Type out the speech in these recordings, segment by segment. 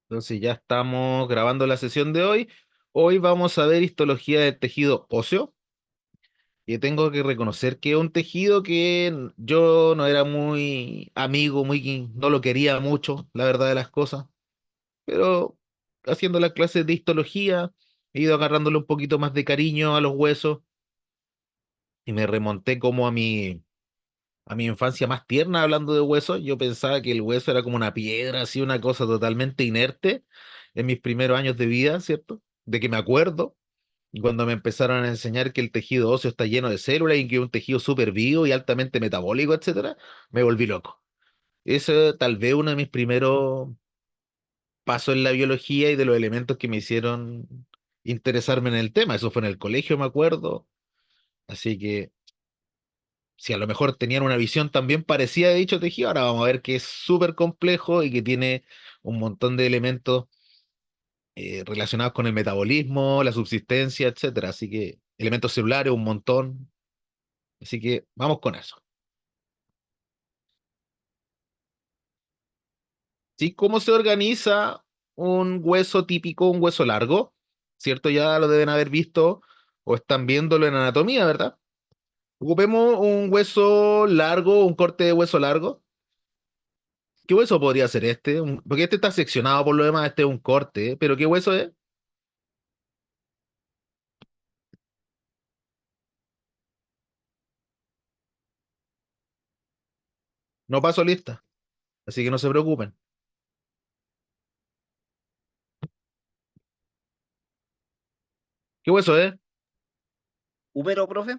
Entonces ya estamos grabando la sesión de hoy. Hoy vamos a ver histología del tejido óseo. Y tengo que reconocer que es un tejido que yo no era muy amigo, no lo quería mucho, la verdad de las cosas. Pero haciendo las clases de histología, he ido agarrándole un poquito más de cariño a los huesos y me remonté como a mi infancia más tierna hablando de huesos. Yo pensaba que el hueso era como una piedra, así una cosa totalmente inerte en mis primeros años de vida, ¿cierto? De que me acuerdo. Y cuando me empezaron a enseñar que el tejido óseo está lleno de células y que es un tejido súper vivo y altamente metabólico, etcétera, me volví loco. Eso tal vez uno de mis primeros pasos en la biología y de los elementos que me hicieron interesarme en el tema. Eso fue en el colegio, me acuerdo. Así que si a lo mejor tenían una visión también parecida de dicho tejido, ahora vamos a ver que es súper complejo y que tiene un montón de elementos relacionados con el metabolismo, la subsistencia, etcétera. Así que elementos celulares, un montón. Así que vamos con eso. ¿Sí? ¿Cómo se organiza un hueso típico, un hueso largo? ¿Cierto? Ya lo deben haber visto o están viéndolo en anatomía, ¿verdad? Ocupemos un hueso largo, un corte de hueso largo. ¿Qué hueso podría ser este? Porque este está seccionado por lo demás, este es un corte, pero ¿qué hueso es? No paso lista, así que no se preocupen. ¿Qué hueso es? Húmero, profe.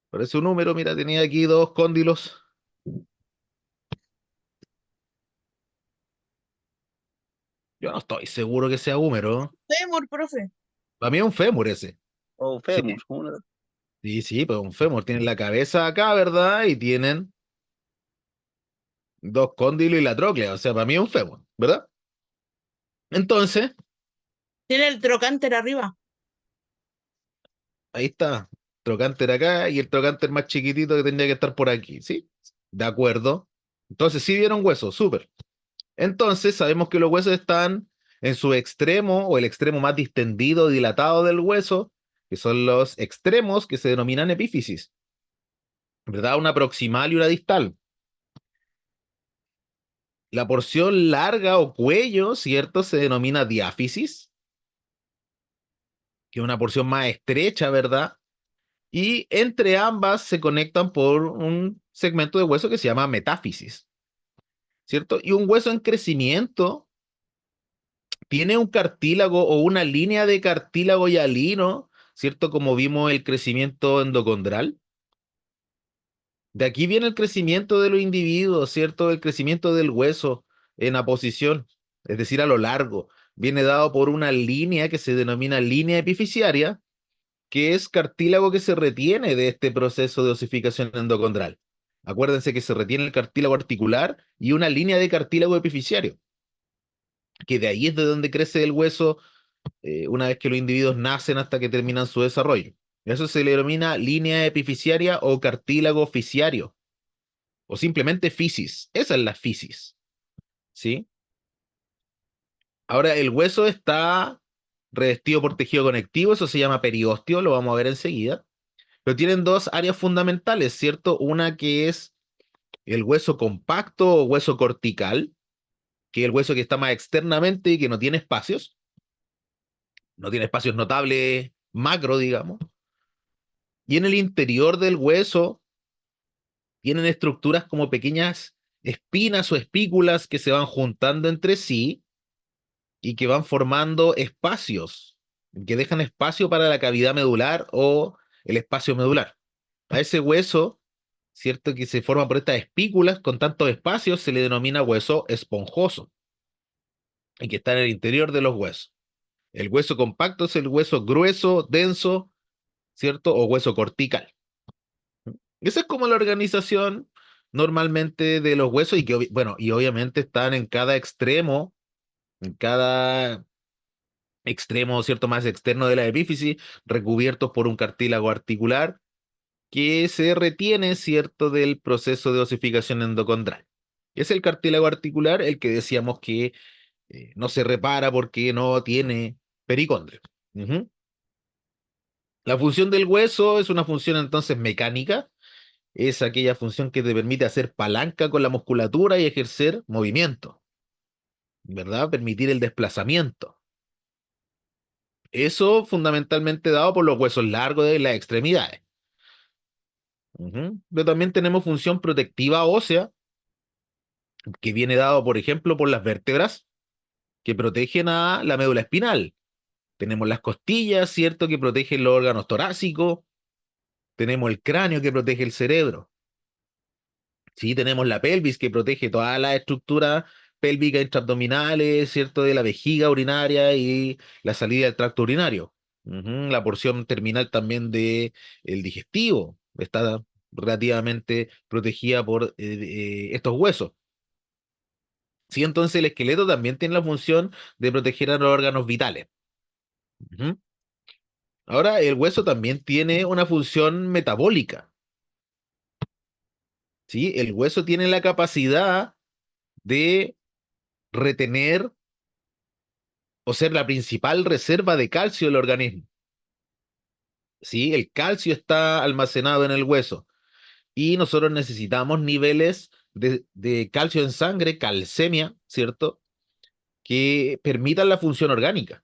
Parece un número, mira, tenía aquí dos cóndilos. Yo no estoy seguro que sea húmero. Fémur, profe. Para mí es un fémur ese. O Sí, fémur. sí, sí, pues un fémur. Tienen la cabeza acá, ¿verdad? Y tienen dos cóndilos y la tróclea. O sea, para mí es un fémur, ¿verdad? Entonces, Tiene el trocánter arriba. ahí está. Trocánter acá y el trocánter más chiquitito que tendría que estar por aquí, ¿sí? De acuerdo. Entonces, sí vieron huesos, súper. Entonces, sabemos que los huesos están en su extremo o el extremo más distendido, dilatado del hueso, que son los extremos que se denominan epífisis, ¿verdad? Una proximal y una distal. La porción larga o cuello, ¿cierto? Se denomina diáfisis, que es una porción más estrecha, ¿verdad? Y entre ambas se conectan por un segmento de hueso que se llama metáfisis, ¿cierto? Y un hueso en crecimiento tiene un cartílago o una línea de cartílago hialino, ¿cierto? Como vimos el crecimiento endocondral. De aquí viene el crecimiento de los individuos, ¿cierto? El crecimiento del hueso en aposición, es decir, a lo largo. Viene dado por una línea que se denomina línea epifisiaria, que es cartílago que se retiene de este proceso de osificación endocondral. Acuérdense que se retiene el cartílago articular y una línea de cartílago epifisiario, que de ahí es de donde crece el hueso una vez que los individuos nacen hasta que terminan su desarrollo. Eso se le denomina línea epifisiaria o cartílago fisiario, o simplemente fisis. Esa es la fisis, ¿sí? Ahora, el hueso está revestido por tejido conectivo, eso se llama periósteo, lo vamos a ver enseguida. Pero tienen dos áreas fundamentales, ¿cierto? Una que es el hueso compacto o hueso cortical, que es el hueso que está más externamente y que no tiene espacios notables macro, digamos. Y en el interior del hueso tienen estructuras como pequeñas espinas o espículas que se van juntando entre sí y que van formando espacios, que dejan espacio para la cavidad medular o el espacio medular. A ese hueso, ¿cierto? Que se forma por estas espículas con tantos espacios, se le denomina hueso esponjoso y que está en el interior de los huesos. El hueso compacto es el hueso grueso, denso, ¿cierto? O hueso cortical. Esa es como la organización normalmente de los huesos y que, bueno, y obviamente están en cada extremo, ¿cierto? Más externo de la epífisis, recubiertos por un cartílago articular que se retiene, ¿cierto? Del proceso de osificación endocondral. Es el cartílago articular el que decíamos que no se repara porque no tiene pericondrio. Ujú. La función del hueso es una función entonces mecánica, es aquella función que te permite hacer palanca con la musculatura y ejercer movimiento, ¿verdad? Permitir el desplazamiento. Eso fundamentalmente dado por los huesos largos de las extremidades. Ujú. Pero también tenemos función protectiva ósea, que viene dado, por ejemplo, por las vértebras que protegen a la médula espinal. Tenemos las costillas, ¿cierto?, que protegen los órganos torácicos. Tenemos el cráneo que protege el cerebro. Sí, tenemos la pelvis que protege todas las estructuras pélvicas intraabdominales, ¿cierto? De la vejiga urinaria y la salida del tracto urinario. Ujú. La porción terminal también de el digestivo está relativamente protegida por estos huesos. Sí, entonces el esqueleto también tiene la función de proteger a los órganos vitales. Ujú. Ahora, el hueso también tiene una función metabólica. ¿Sí? El hueso tiene la capacidad de retener o ser la principal reserva de calcio del organismo. ¿Sí? El calcio está almacenado en el hueso y nosotros necesitamos niveles de calcio en sangre, calcemia, ¿cierto? Que permitan la función orgánica.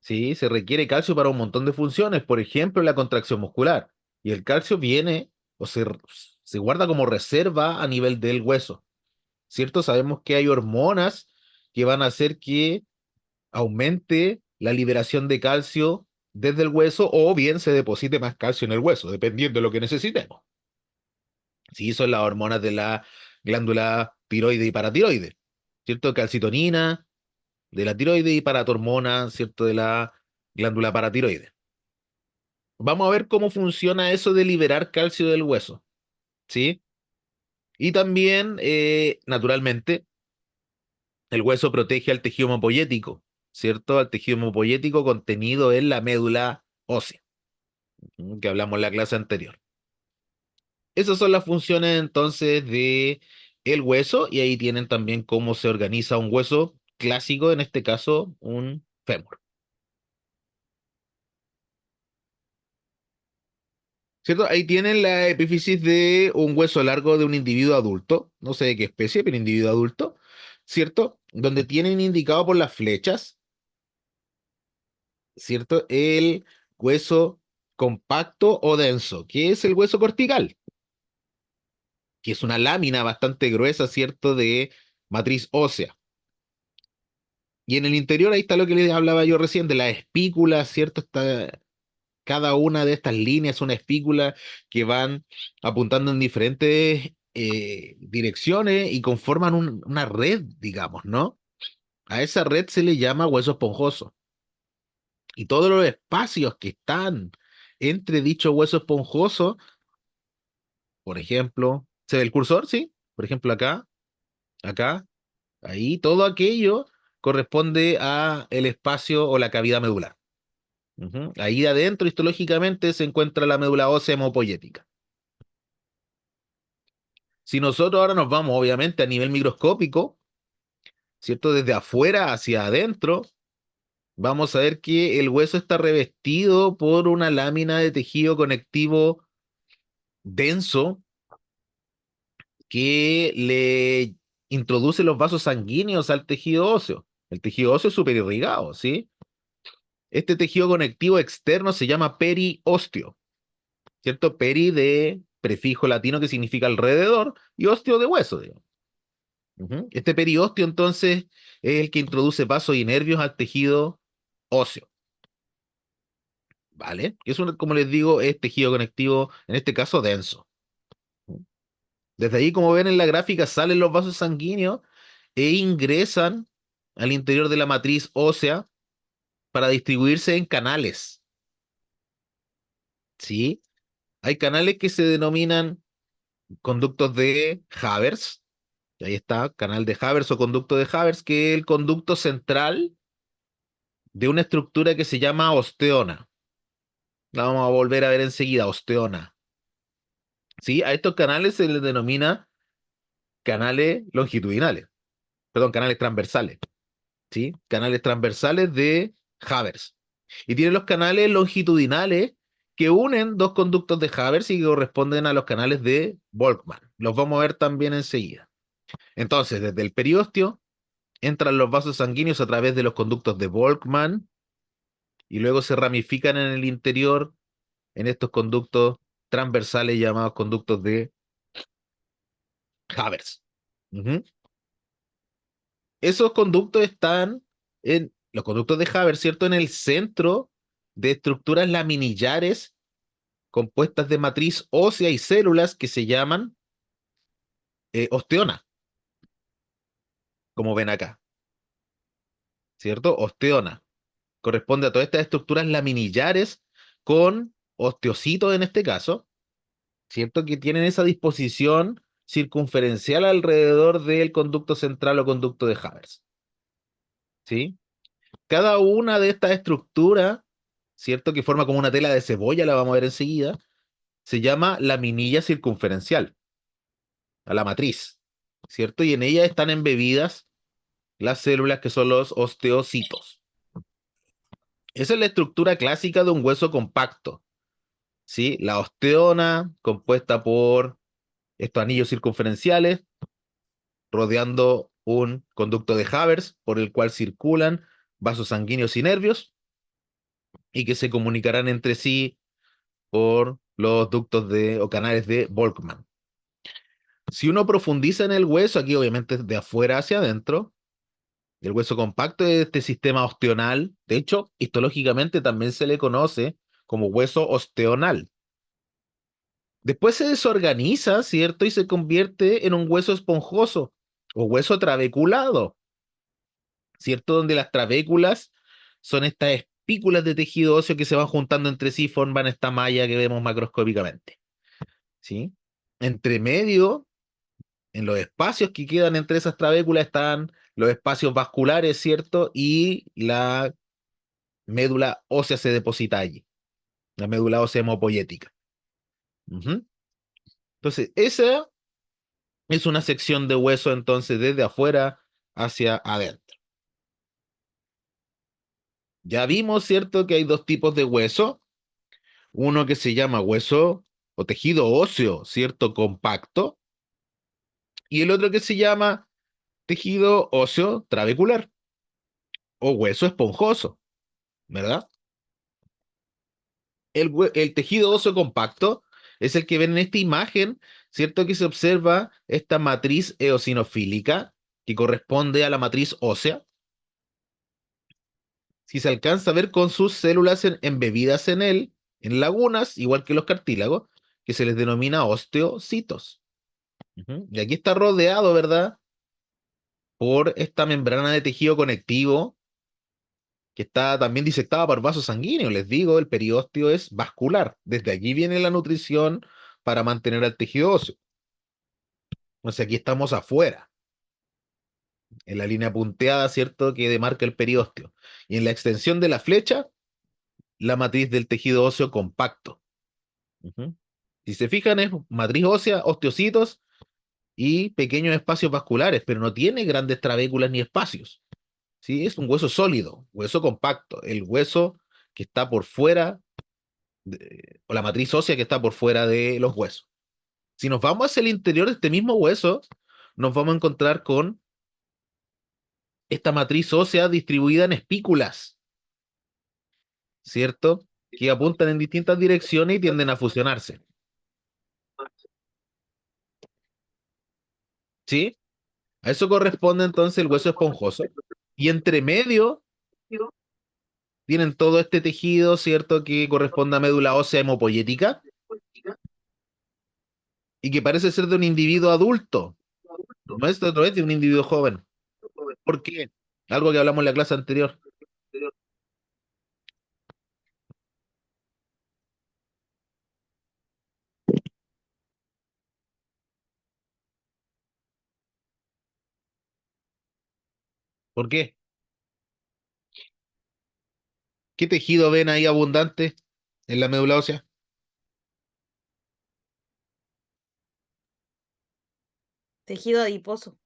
¿Sí? Se requiere calcio para un montón de funciones, por ejemplo, la contracción muscular. Y el calcio viene o se guarda como reserva a nivel del hueso, ¿cierto? Sabemos que hay hormonas que van a hacer que aumente la liberación de calcio desde el hueso o bien se deposite más calcio en el hueso, dependiendo de lo que necesitemos. Sí, son las hormonas de la glándula tiroide y paratiroide, ¿cierto? Calcitonina de la tiroide y paratormona, ¿cierto? De la glándula paratiroide. Vamos a ver cómo funciona eso de liberar calcio del hueso, ¿sí? Y también, naturalmente, el hueso protege al tejido hemopoyético, ¿cierto? Al tejido hemopoyético contenido en la médula ósea, que hablamos en la clase anterior. Esas son las funciones entonces de el hueso y ahí tienen también cómo se organiza un hueso clásico, en este caso un fémur. ¿Cierto? Ahí tienen la epífisis de un hueso largo de un individuo adulto, no sé de qué especie, pero individuo adulto, ¿cierto? Donde tienen indicado por las flechas, ¿cierto? El hueso compacto o denso, que es el hueso cortical, que es una lámina bastante gruesa, ¿cierto? De matriz ósea. Y en el interior ahí está lo que les hablaba yo recién, de la espícula, ¿cierto? Está, cada una de estas líneas es una espícula que van apuntando en diferentes direcciones y conforman una red, digamos, ¿no? A esa red se le llama hueso esponjoso. Y todos los espacios que están entre dicho hueso esponjoso, por ejemplo, ¿se ve el cursor? Sí. Por ejemplo, acá, ahí, todo aquello corresponde a el espacio o la cavidad medular. Ujú. Ahí adentro, histológicamente, se encuentra la médula ósea hemopoyética. Si nosotros ahora nos vamos, obviamente, a nivel microscópico, ¿cierto? Desde afuera hacia adentro, vamos a ver que el hueso está revestido por una lámina de tejido conectivo denso que le introduce los vasos sanguíneos al tejido óseo. El tejido óseo es súper irrigado, ¿sí? Este tejido conectivo externo se llama periósteo, ¿cierto? Peri de prefijo latino que significa alrededor y ósteo de hueso, digamos. Ujú. Este periósteo entonces es el que introduce vasos y nervios al tejido óseo, ¿vale? Que es como les digo, es tejido conectivo, en este caso denso. Desde ahí, como ven en la gráfica, salen los vasos sanguíneos e ingresan al interior de la matriz ósea para distribuirse en canales, ¿sí? Hay canales que se denominan conductos de Havers, y ahí está, canal de Havers o conducto de Havers, que es el conducto central de una estructura que se llama osteona. La vamos a volver a ver enseguida, osteona. ¿Sí? A estos canales se les denomina canales longitudinales, perdón, canales transversales, ¿sí? Canales transversales de Haber. Y tiene los canales longitudinales que unen dos conductos de Haber y que corresponden a los canales de Volkmann. Los vamos a ver también enseguida. Entonces, desde el periósteo entran los vasos sanguíneos a través de los conductos de Volkmann y luego se ramifican en el interior en estos conductos transversales llamados conductos de Haber. Ujú. Esos conductos están en los conductos de Haber, ¿cierto? En el centro de estructuras laminillares compuestas de matriz ósea y células que se llaman osteona, como ven acá, ¿cierto? Osteona. Corresponde a todas estas estructuras laminillares con osteocitos en este caso, ¿cierto? Que tienen esa disposición circunferencial alrededor del conducto central o conducto de Haber, ¿sí? Cada una de estas estructuras, ¿cierto? Que forma como una tela de cebolla, la vamos a ver enseguida, se llama laminilla circunferencial, a la matriz, ¿cierto? Y en ella están embebidas las células que son los osteocitos. Esa es la estructura clásica de un hueso compacto, ¿sí? La osteona, compuesta por estos anillos circunferenciales, rodeando un conducto de Haber por el cual circulan vasos sanguíneos y nervios, y que se comunicarán entre sí por los ductos de, o canales de Volkmann. Si uno profundiza en el hueso, aquí obviamente es de afuera hacia adentro, el hueso compacto es este sistema osteonal. De hecho, histológicamente también se le conoce como hueso osteonal. Después se desorganiza, ¿cierto? Y se convierte en un hueso esponjoso o hueso trabeculado, ¿cierto? Donde las trabéculas son estas espículas de tejido óseo que se van juntando entre sí y forman esta malla que vemos macroscópicamente, ¿sí? Entre medio, en los espacios que quedan entre esas trabéculas están los espacios vasculares, ¿cierto? Y la médula ósea se deposita allí, la médula ósea hemopoyética. Ujú. Entonces, esa es una sección de hueso entonces desde afuera hacia adentro. Ya vimos, ¿cierto?, que hay dos tipos de hueso, uno que se llama hueso o tejido óseo, ¿cierto?, compacto, y el otro que se llama tejido óseo trabecular o hueso esponjoso, ¿verdad? El tejido óseo compacto es el que ven en esta imagen, ¿cierto? Que se observa esta matriz eosinofílica que corresponde a la matriz ósea. Si se alcanza a ver con sus células embebidas en él, en lagunas, igual que los cartílagos, que se les denomina osteocitos. Ujú. Y aquí está rodeado, ¿verdad? Por esta membrana de tejido conectivo que está también disectada por vasos sanguíneos. Les digo, el periósteo es vascular. Desde allí viene la nutrición para mantener al tejido óseo. Entonces aquí estamos afuera, en la línea punteada, ¿cierto?, que demarca el periósteo. Y en la extensión de la flecha, la matriz del tejido óseo compacto. Ujú. Si se fijan, es matriz ósea, osteocitos y pequeños espacios vasculares, pero no tiene grandes trabéculas ni espacios. ¿Sí? Es un hueso sólido, hueso compacto, el hueso que está por fuera, o la matriz ósea que está por fuera de los huesos. Si nos vamos hacia el interior de este mismo hueso, nos vamos a encontrar con esta matriz ósea distribuida en espículas, ¿cierto? Que apuntan en distintas direcciones y tienden a fusionarse. ¿Sí? A eso corresponde entonces el hueso esponjoso. Y entre medio tienen todo este tejido, ¿cierto? Que corresponde a médula ósea hemopoyética y que parece ser de un individuo adulto. No es, no es de un individuo joven. ¿Por qué? Algo que hablamos en la clase anterior. ¿Por qué? ¿Qué tejido ven ahí abundante en la médula ósea? Tejido adiposo.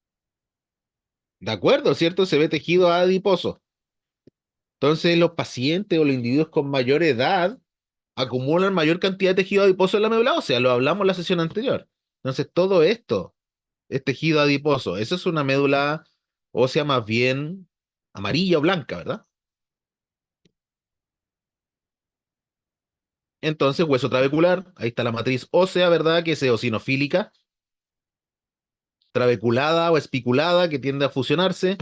¿De acuerdo? ¿Cierto? Se ve tejido adiposo. Entonces, los pacientes o los individuos con mayor edad acumulan mayor cantidad de tejido adiposo en la médula ósea. Lo hablamos en la sesión anterior. Entonces, todo esto es tejido adiposo. Eso es una médula ósea más bien amarilla o blanca, ¿verdad? Entonces, hueso trabecular, ahí está la matriz ósea, ¿verdad? Que es eosinofílica, trabeculada o espiculada, que tiende a fusionarse,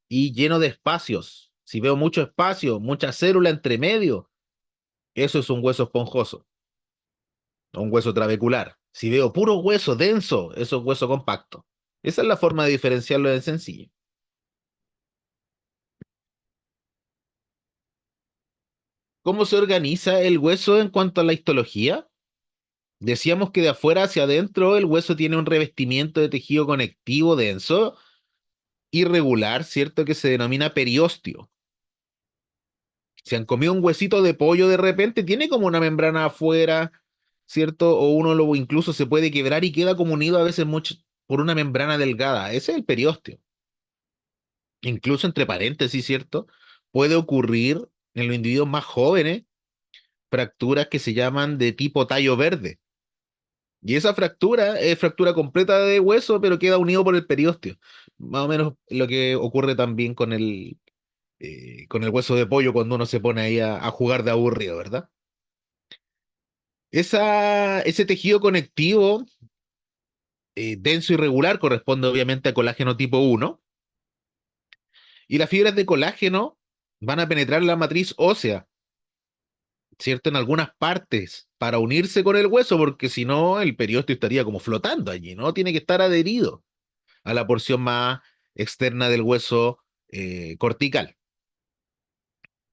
y lleno de espacios. Si veo mucho espacio, mucha célula entre medio, eso es un hueso esponjoso, o un hueso trabecular. Si veo puro hueso denso, eso es hueso compacto. Esa es la forma de diferenciarlo en sencillo. ¿Cómo se organiza el hueso en cuanto a la histología? Decíamos que de afuera hacia adentro el hueso tiene un revestimiento de tejido conectivo denso, irregular, ¿cierto? Que se denomina periósteo. Si han comido un huesito de pollo de repente, tiene como una membrana afuera, ¿cierto? O uno lo incluso se puede quebrar y queda como unido a veces mucho por una membrana delgada. Ese es el periósteo. Incluso entre paréntesis, ¿cierto? Puede ocurrir en los individuos más jóvenes fracturas que se llaman de tipo tallo verde. Y esa fractura es fractura completa de hueso, pero queda unido por el periósteo. Más o menos lo que ocurre también con el hueso de pollo cuando uno se pone ahí a jugar de aburrido, ¿verdad? Ese tejido conectivo denso y regular corresponde obviamente a colágeno tipo 1, y las fibras de colágeno van a penetrar la matriz ósea, ¿cierto? En algunas partes para unirse con el hueso, porque si no, el periósteo estaría como flotando allí, ¿no? Tiene que estar adherido a la porción más externa del hueso cortical.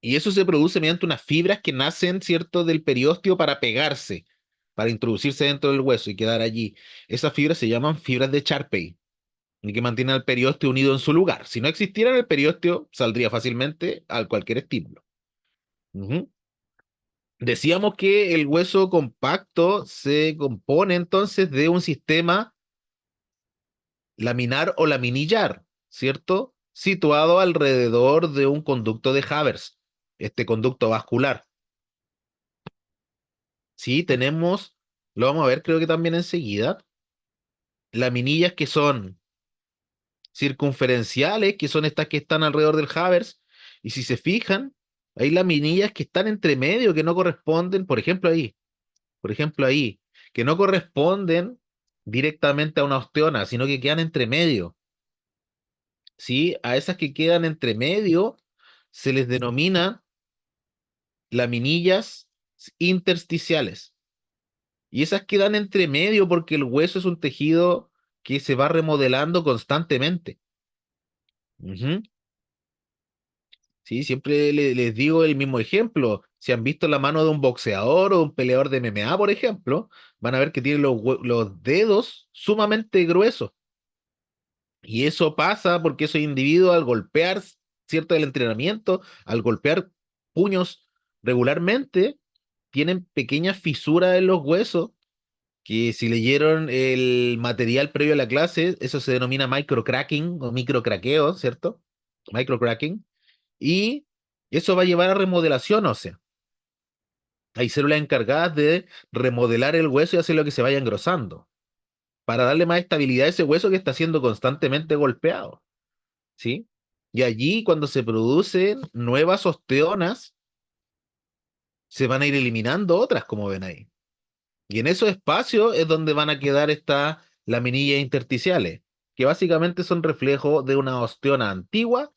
Y eso se produce mediante unas fibras que nacen, ¿cierto?, del periósteo para pegarse, para introducirse dentro del hueso y quedar allí. Esas fibras se llaman fibras de Charpey y que mantienen al periósteo unido en su lugar. Si no existieran, el periósteo saldría fácilmente a cualquier estímulo. Ujú. Decíamos que el hueso compacto se compone entonces de un sistema laminar o laminillar, ¿cierto? Situado alrededor de un conducto de Havers, este conducto vascular. Sí, tenemos, lo vamos a ver creo que también enseguida, laminillas que son circunferenciales, que son estas que están alrededor del Havers, y si se fijan, hay laminillas que están entre medio, que no corresponden, por ejemplo ahí, que no corresponden directamente a una osteona, sino que quedan entre medio. ¿Sí? A esas que quedan entre medio se les denomina laminillas intersticiales. Y esas quedan entre medio porque el hueso es un tejido que se va remodelando constantemente. Ujú. Sí, siempre les digo el mismo ejemplo. Si han visto la mano de un boxeador o de un peleador de MMA, por ejemplo, van a ver que tiene los dedos sumamente gruesos. Y eso pasa porque esos individuos al golpear, cierto, el entrenamiento, al golpear puños regularmente, tienen pequeñas fisuras en los huesos que si leyeron el material previo a la clase, eso se denomina microcracking o microcraqueo, ¿cierto? Microcracking. Y eso va a llevar a remodelación ósea. Hay células encargadas de remodelar el hueso y hacer lo que se vaya engrosando, para darle más estabilidad a ese hueso que está siendo constantemente golpeado, ¿sí? Y allí, cuando se producen nuevas osteonas, se van a ir eliminando otras, como ven ahí. Y en esos espacios es donde van a quedar estas laminillas intersticiales, que básicamente son reflejo de una osteona antigua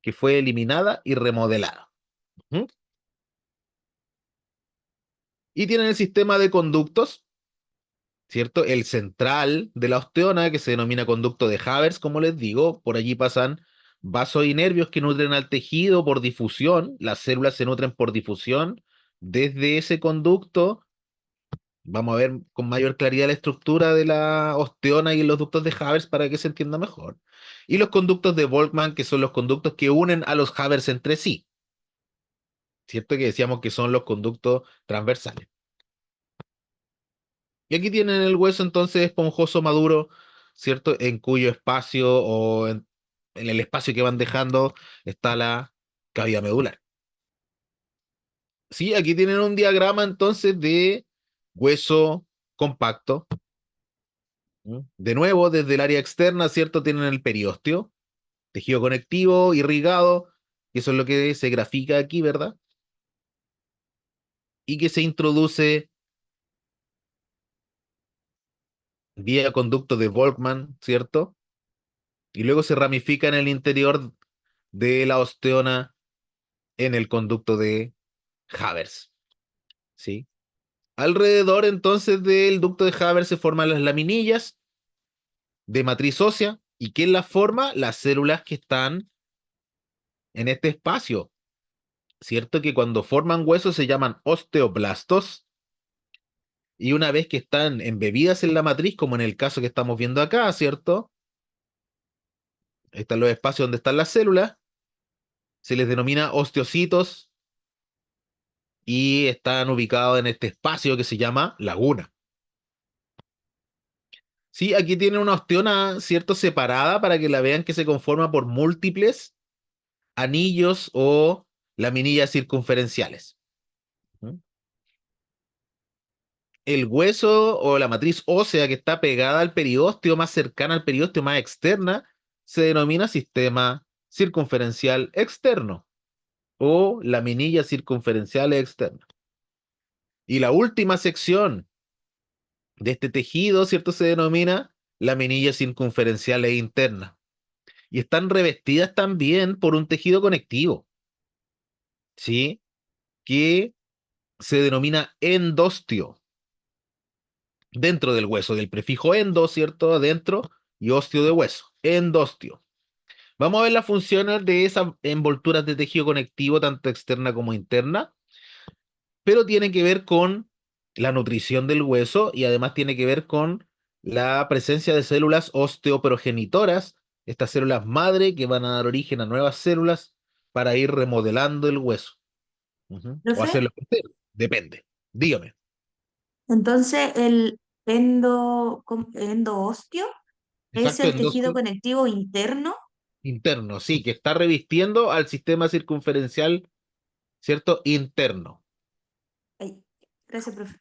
que fue eliminada y remodelada. ¿Mm? Y tienen el sistema de conductos, ¿cierto? El central de la osteona, que se denomina conducto de Havers, como les digo, por allí pasan vasos y nervios que nutren al tejido por difusión, las células se nutren por difusión desde ese conducto. Vamos a ver con mayor claridad la estructura de la osteona y los ductos de Havers para que se entienda mejor. Y los conductos de Volkmann, que son los conductos que unen a los Havers entre sí, ¿cierto? Que decíamos que son los conductos transversales. Y aquí tienen el hueso entonces esponjoso maduro, ¿cierto? En cuyo espacio o en el espacio que van dejando está la cavidad medular. Sí, aquí tienen un diagrama entonces de hueso compacto. ¿Mm? De nuevo, desde el área externa, ¿cierto? Tienen el periósteo, tejido conectivo, irrigado, y eso es lo que se grafica aquí, ¿verdad? Y que se introduce vía conducto de Volkmann, ¿cierto? Y luego se ramifica en el interior de la osteona en el conducto de Havers, ¿sí? Alrededor entonces del ducto de Havers se forman las laminillas de matriz ósea. ¿Y quién las forma? Las células que están en este espacio, ¿cierto? Que cuando forman huesos se llaman osteoblastos y una vez que están embebidas en la matriz, como en el caso que estamos viendo acá, ¿cierto? Están los espacios donde están las células, se les denomina osteocitos y están ubicados en este espacio que se llama laguna. Sí, aquí tiene una osteona, ¿cierto? Separada para que la vean que se conforma por múltiples anillos o laminillas circunferenciales. ¿Mm? El hueso o la matriz ósea que está pegada al periósteo, más cercana al periósteo, más externa, se denomina sistema circunferencial externo o laminilla circunferencial externa. Y la última sección de este tejido, ¿cierto? Se denomina laminilla circunferencial e interna. Y están revestidas también por un tejido conectivo, ¿sí? Que se denomina endostio, dentro del hueso, del prefijo endo, ¿cierto? Adentro, y osteo de hueso, endostio. Vamos a ver las funciones de esas envolturas de tejido conectivo, tanto externa como interna, pero tiene que ver con la nutrición del hueso y además tiene que ver con la presencia de células osteoprogenitoras, estas células madre que van a dar origen a nuevas células para ir remodelando el hueso. Ujú. O Profe, hacerlo crecer, depende. Dígame. entonces el endoostio es Exacto, el tejido endostio conectivo interno. interno, sí, que está revistiendo al sistema circunferencial, ¿cierto? Interno. Ay, gracias, profe.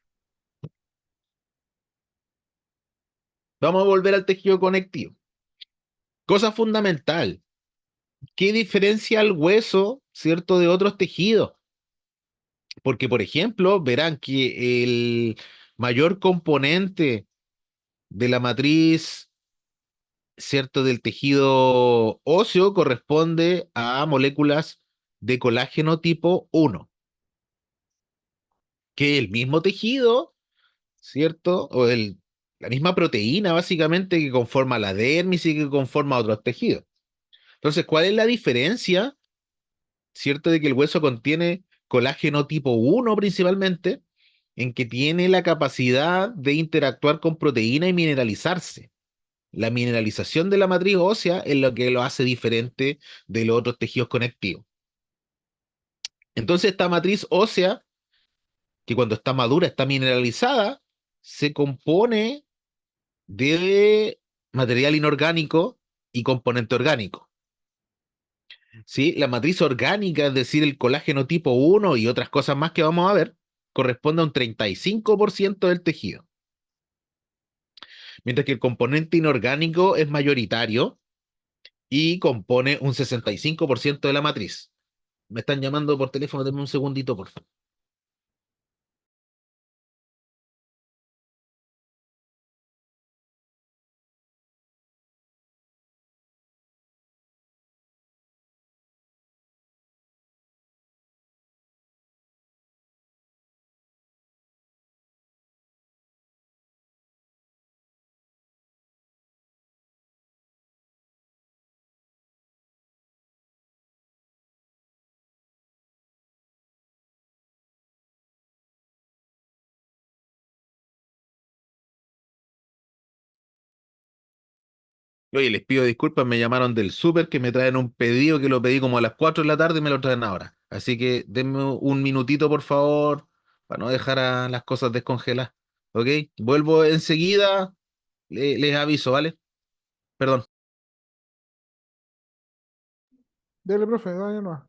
Vamos a volver al tejido conectivo. Cosa fundamental, ¿qué diferencia al hueso, ¿cierto?, de otros tejidos? Porque, por ejemplo, verán que el mayor componente de la matriz, ¿cierto?, del tejido óseo corresponde a moléculas de colágeno tipo 1, que el mismo tejido, ¿cierto? La misma proteína básicamente que conforma la dermis y que conforma otros tejidos. Entonces, ¿cuál es la diferencia, ¿cierto? De que el hueso contiene colágeno tipo 1 principalmente, en que tiene la capacidad de interactuar con proteína y mineralizarse. La mineralización de la matriz ósea es lo que lo hace diferente de los otros tejidos conectivos. Entonces, esta matriz ósea, que cuando está madura está mineralizada, se compone de material inorgánico y componente orgánico. ¿Sí? La matriz orgánica, es decir, el colágeno tipo 1 y otras cosas más que vamos a ver, corresponde a un 35% del tejido, mientras que el componente inorgánico es mayoritario y compone un 65% de la matriz. Me están llamando por teléfono, denme un segundito, por favor. Oye, les pido disculpas, me llamaron del súper que me traen un pedido que lo pedí como a las 4 de la tarde y me lo traen ahora. Así que denme un minutito, por favor, para no dejar a las cosas descongeladas. ¿Ok? Vuelvo enseguida, les aviso, ¿vale? Perdón. Dele, profe, vaya nomás.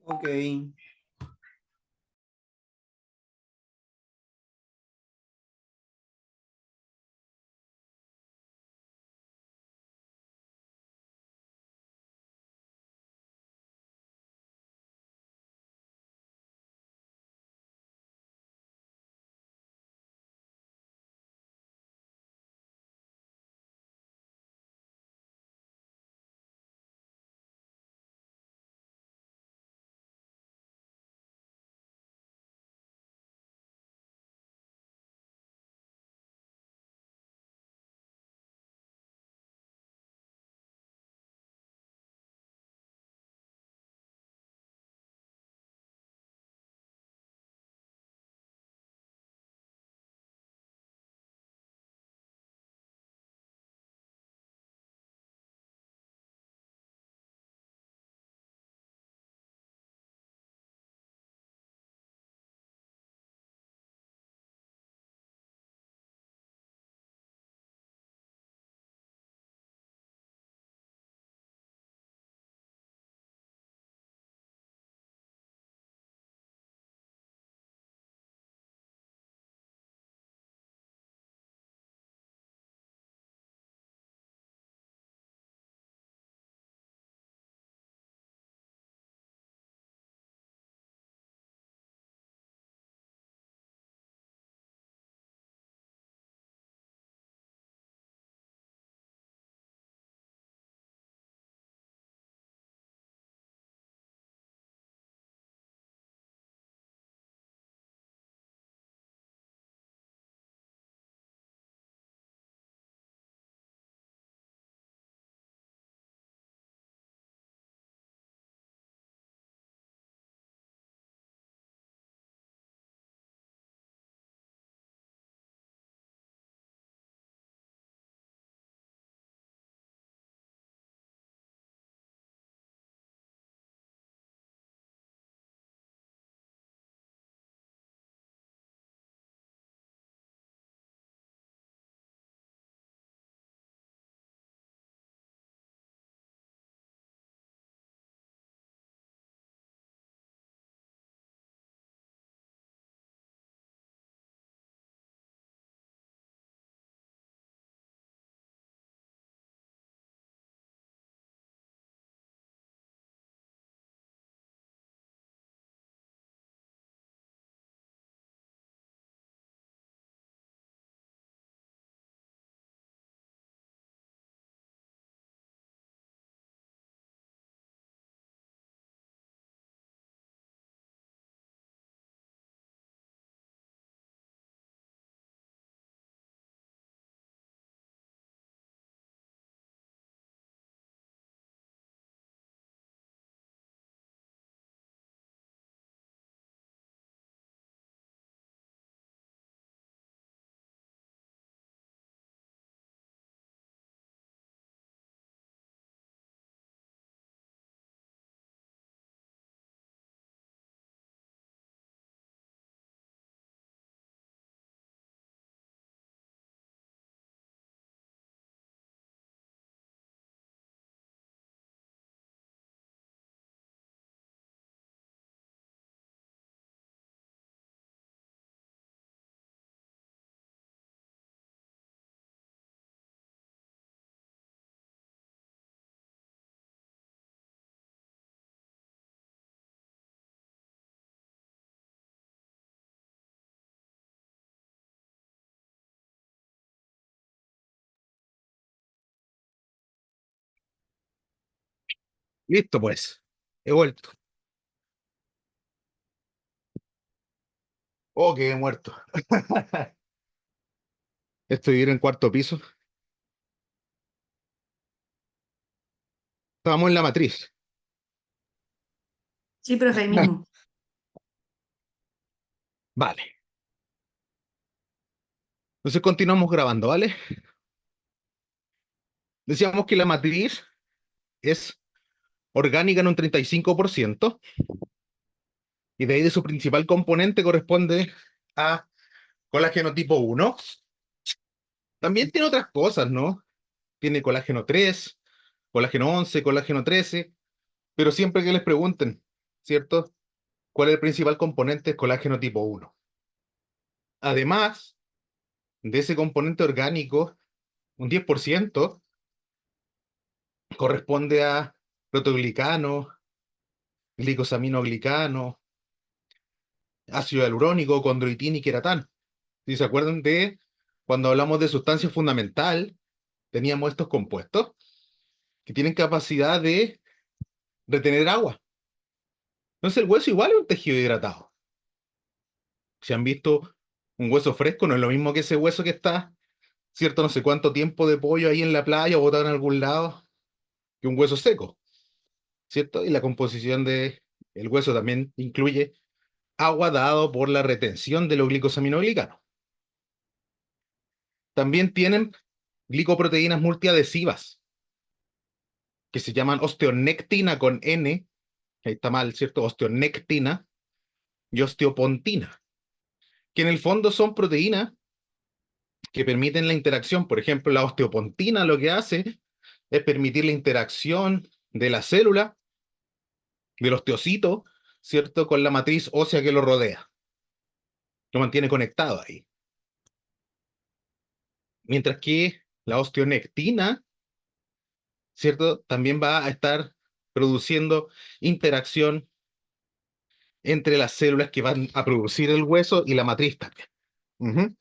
Ok. Listo, pues. He vuelto. Oh, quedé muerto. Estoy en cuarto piso. Estábamos en la matriz. Sí, profe, ahí mismo. Vale. Entonces continuamos grabando, ¿vale? Decíamos que la matriz es orgánica en un 35%, y de ahí de su principal componente corresponde a colágeno tipo 1. También tiene otras cosas, ¿no? tiene colágeno 3, colágeno 11, colágeno 13, pero siempre que les pregunten, ¿cierto? ¿Cuál es el principal componente? Es colágeno tipo 1. Además de ese componente orgánico, un 10% corresponde a protoglicano, glicosaminoglicano, ácido hialurónico, condroitina y queratán. Si se acuerdan de cuando hablamos de sustancia fundamental, teníamos estos compuestos que tienen capacidad de retener agua. Entonces el hueso igual es un tejido hidratado. Si han visto un hueso fresco, no es lo mismo que ese hueso que está, cierto, no sé cuánto tiempo de pollo ahí en la playa o botado en algún lado, que un hueso seco, ¿cierto? Y la composición del hueso también incluye agua dado por la retención de los glicosaminoglicanos. También tienen glicoproteínas multiadhesivas, que se llaman osteonectina con N, ahí está mal, ¿cierto? Osteonectina y osteopontina, que en el fondo son proteínas que permiten la interacción. Por ejemplo, la osteopontina lo que hace es permitir la interacción de la célula, del osteocito, ¿cierto? Con la matriz ósea que lo rodea. Lo mantiene conectado ahí. Mientras que la osteonectina, ¿cierto? También va a estar produciendo interacción entre las células que van a producir el hueso y la matriz también.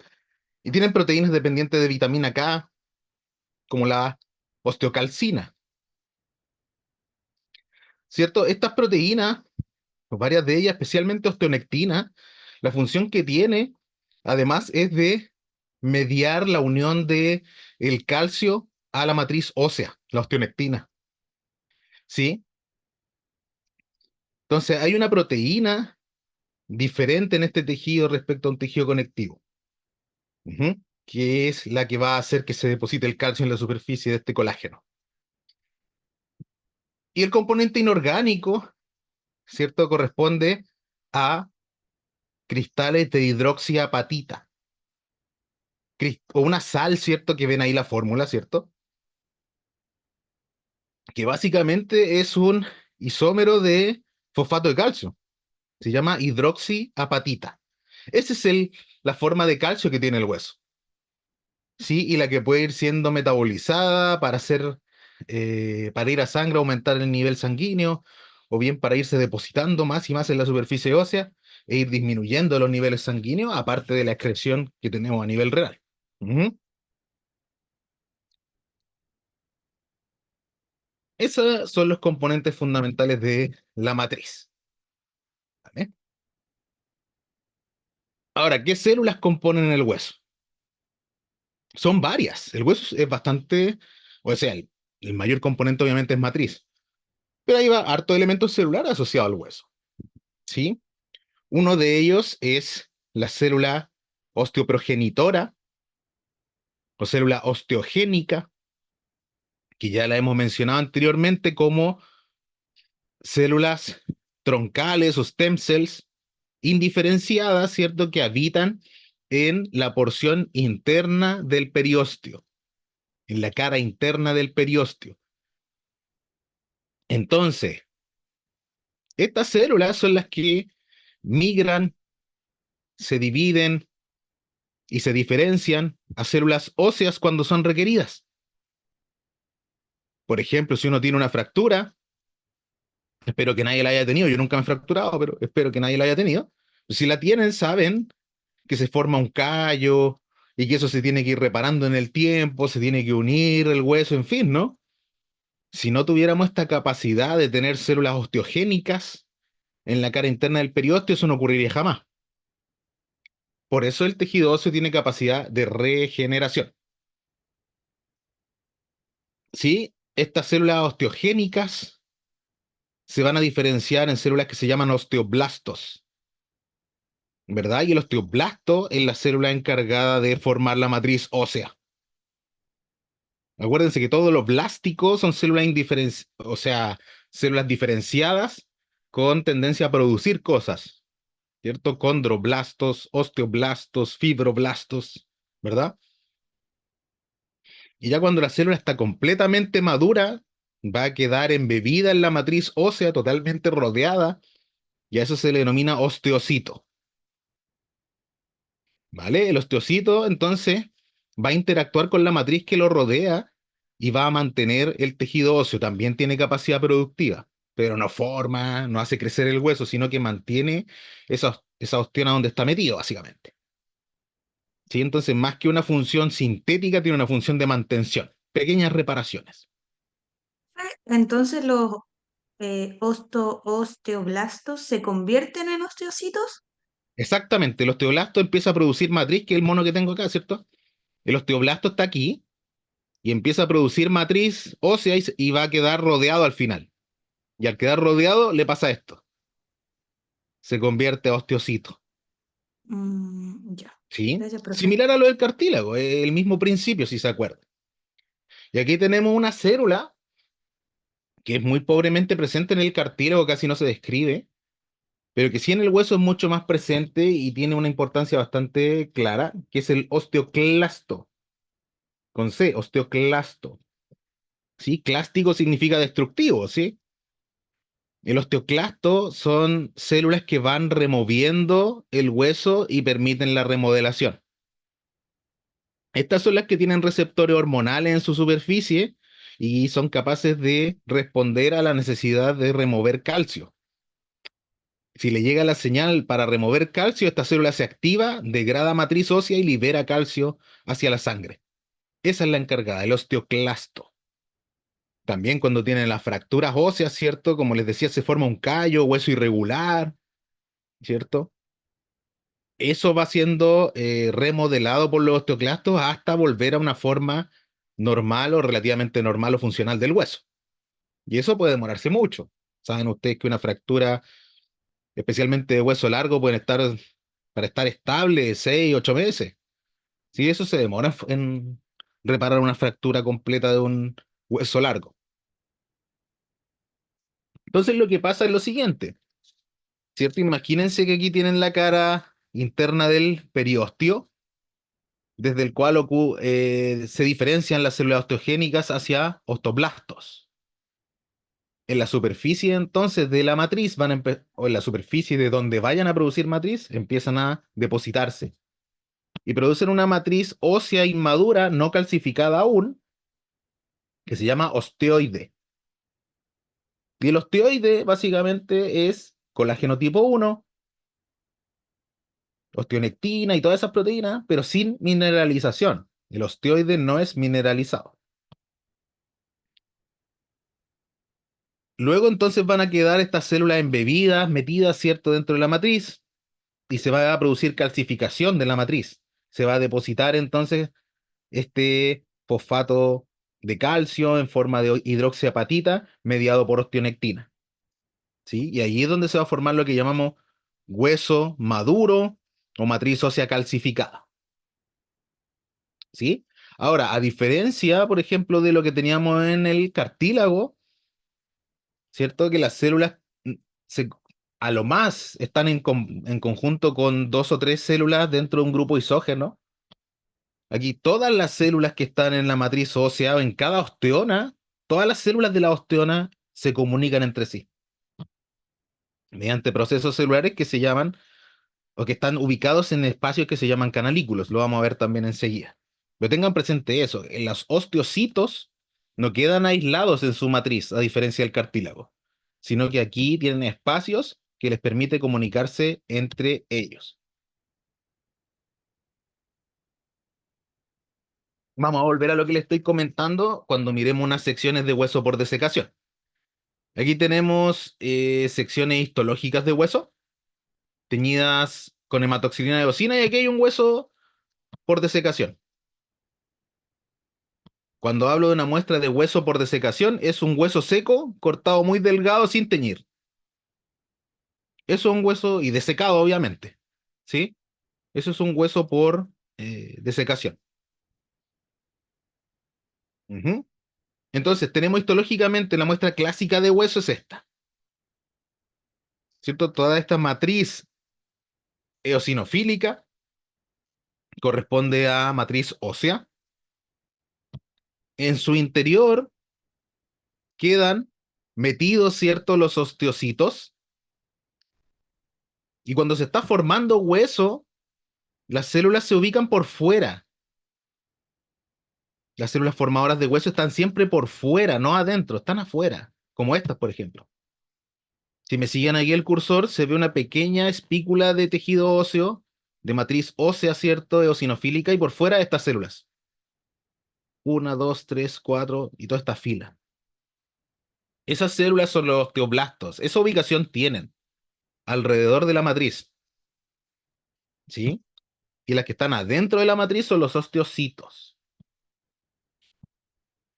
Y tienen proteínas dependientes de vitamina K, como la osteocalcina, ¿cierto? Estas proteínas, varias de ellas, especialmente osteonectina, la función que tiene, además, es de mediar la unión de el calcio a la matriz ósea, la osteonectina, ¿sí? Entonces, hay una proteína diferente en este tejido respecto a un tejido conectivo, que es la que va a hacer que se deposite el calcio en la superficie de este colágeno. Y el componente inorgánico, ¿cierto? Corresponde a cristales de hidroxiapatita, o una sal, ¿cierto? Que ven ahí la fórmula, ¿cierto? Que básicamente es un isómero de fosfato de calcio. Se llama hidroxiapatita. Esa es la forma de calcio que tiene el hueso. ¿Sí? Y la que puede ir siendo metabolizada para ir a sangre, aumentar el nivel sanguíneo, o bien para irse depositando más y más en la superficie ósea e ir disminuyendo los niveles sanguíneos, aparte de la excreción que tenemos a nivel renal. Esos son los componentes fundamentales de la matriz. ¿Vale? Ahora, ¿qué células componen el hueso? Son varias. El hueso es bastante, o sea, el mayor componente obviamente es matriz, pero ahí va harto elemento celular asociado al hueso. ¿Sí? Uno de ellos es la célula osteoprogenitora o célula osteogénica, que ya la hemos mencionado anteriormente como células troncales o stem cells indiferenciadas, ¿cierto? Que habitan en la porción interna del periósteo, en la cara interna del periósteo. Entonces, estas células son las que migran, se dividen y se diferencian a células óseas cuando son requeridas. Por ejemplo, si uno tiene una fractura, espero que nadie la haya tenido, yo nunca me he fracturado, pero espero que nadie la haya tenido. Si la tienen, saben que se forma un callo y que eso se tiene que ir reparando en el tiempo, se tiene que unir el hueso, en fin, ¿no? Si no tuviéramos esta capacidad de tener células osteogénicas en la cara interna del periósteo, eso no ocurriría jamás. Por eso el tejido óseo tiene capacidad de regeneración. ¿Sí? Estas células osteogénicas se van a diferenciar en células que se llaman osteoblastos, ¿verdad? Y el osteoblasto es la célula encargada de formar la matriz ósea. Acuérdense que todos los blásticos son células o sea, células diferenciadas con tendencia a producir cosas, ¿cierto? Condroblastos, osteoblastos, fibroblastos, ¿verdad? Y ya cuando la célula está completamente madura, va a quedar embebida en la matriz ósea, totalmente rodeada, y a eso se le denomina osteocito. ¿Vale? El osteocito entonces va a interactuar con la matriz que lo rodea y va a mantener el tejido óseo. También tiene capacidad productiva, pero no forma, no hace crecer el hueso, sino que mantiene esa osteona donde está metido, básicamente. ¿Sí? Entonces, más que una función sintética, tiene una función de mantención, pequeñas reparaciones. Entonces los osteoblastos se convierten en osteocitos. Exactamente, el osteoblasto empieza a producir matriz, que es el mono que tengo acá, ¿cierto? El osteoblasto está aquí y empieza a producir matriz ósea y va a quedar rodeado al final. Y al quedar rodeado le pasa esto, se convierte a osteocito, Ya. ¿sí? Gracias, profe. Similar a lo del cartílago, es el mismo principio, si se acuerdan. Y aquí tenemos una célula que es muy pobremente presente en el cartílago, casi no se describe, pero que sí en el hueso es mucho más presente y tiene una importancia bastante clara, que es el osteoclasto, con C, osteoclasto. ¿Sí? Clástico significa destructivo, ¿sí? El osteoclasto son células que van removiendo el hueso y permiten la remodelación. Estas son las que tienen receptores hormonales en su superficie y son capaces de responder a la necesidad de remover calcio. Si le llega la señal para remover calcio, esta célula se activa, degrada matriz ósea y libera calcio hacia la sangre. Esa es la encargada, el osteoclasto. También cuando tienen las fracturas óseas, ¿cierto? Como les decía, se forma un callo, hueso irregular, ¿cierto? Eso va siendo remodelado por los osteoclastos hasta volver a una forma normal o relativamente normal o funcional del hueso. Y eso puede demorarse mucho. Saben ustedes que una fractura, especialmente de hueso largo, pueden estar, para estar estable, 6, 8 meses. Sí, eso se demora en reparar una fractura completa de un hueso largo. Entonces lo que pasa es lo siguiente, ¿cierto? Imagínense que aquí tienen la cara interna del periósteo, desde el cual se diferencian las células osteogénicas hacia osteoblastos. En la superficie entonces de la matriz o en la superficie de donde vayan a producir matriz, empiezan a depositarse y producen una matriz ósea inmadura, no calcificada aún, que se llama osteoide. Y el osteoide básicamente es colágeno tipo 1, osteonectina y todas esas proteínas, pero sin mineralización. El osteoide no es mineralizado. Luego entonces van a quedar estas células embebidas, metidas, ¿cierto?, dentro de la matriz y se va a producir calcificación de la matriz. Se va a depositar entonces este fosfato de calcio en forma de hidroxiapatita mediado por osteonectina. ¿Sí? Y ahí es donde se va a formar lo que llamamos hueso maduro o matriz ósea calcificada. ¿Sí? Ahora, a diferencia, por ejemplo, de lo que teníamos en el cartílago, ¿cierto? Que las células se, a lo más están en conjunto con 2 o 3 células dentro de un grupo isógeno. Aquí todas las células que están en la matriz ósea o en cada osteona, todas las células de la osteona se comunican entre sí mediante procesos celulares que se llaman o que están ubicados en espacios que se llaman canalículos. Lo vamos a ver también enseguida. Pero tengan presente eso, en los osteocitos no quedan aislados en su matriz, a diferencia del cartílago, sino que aquí tienen espacios que les permite comunicarse entre ellos. Vamos a volver a lo que les estoy comentando cuando miremos unas secciones de hueso por desecación. Aquí tenemos secciones histológicas de hueso, teñidas con hematoxilina de eosina, y aquí hay un hueso por desecación. Cuando hablo de una muestra de hueso por desecación, es un hueso seco, cortado muy delgado, sin teñir. Eso es un hueso, y desecado, obviamente. ¿Sí? Eso es un hueso por desecación. Ujú. Entonces, tenemos histológicamente la muestra clásica de hueso es esta. ¿Cierto? Toda esta matriz eosinofílica corresponde a matriz ósea. En su interior quedan metidos, ¿cierto?, los osteocitos. Y cuando se está formando hueso, las células se ubican por fuera. Las células formadoras de hueso están siempre por fuera, no adentro, están afuera, como estas, por ejemplo. Si me siguen aquí el cursor, se ve una pequeña espícula de tejido óseo, de matriz ósea, ¿cierto?, eosinofílica, y por fuera estas células. 1, 2, 3, 4, y toda esta fila. Esas células son los osteoblastos. Esa ubicación tienen alrededor de la matriz, ¿sí? Y las que están adentro de la matriz son los osteocitos.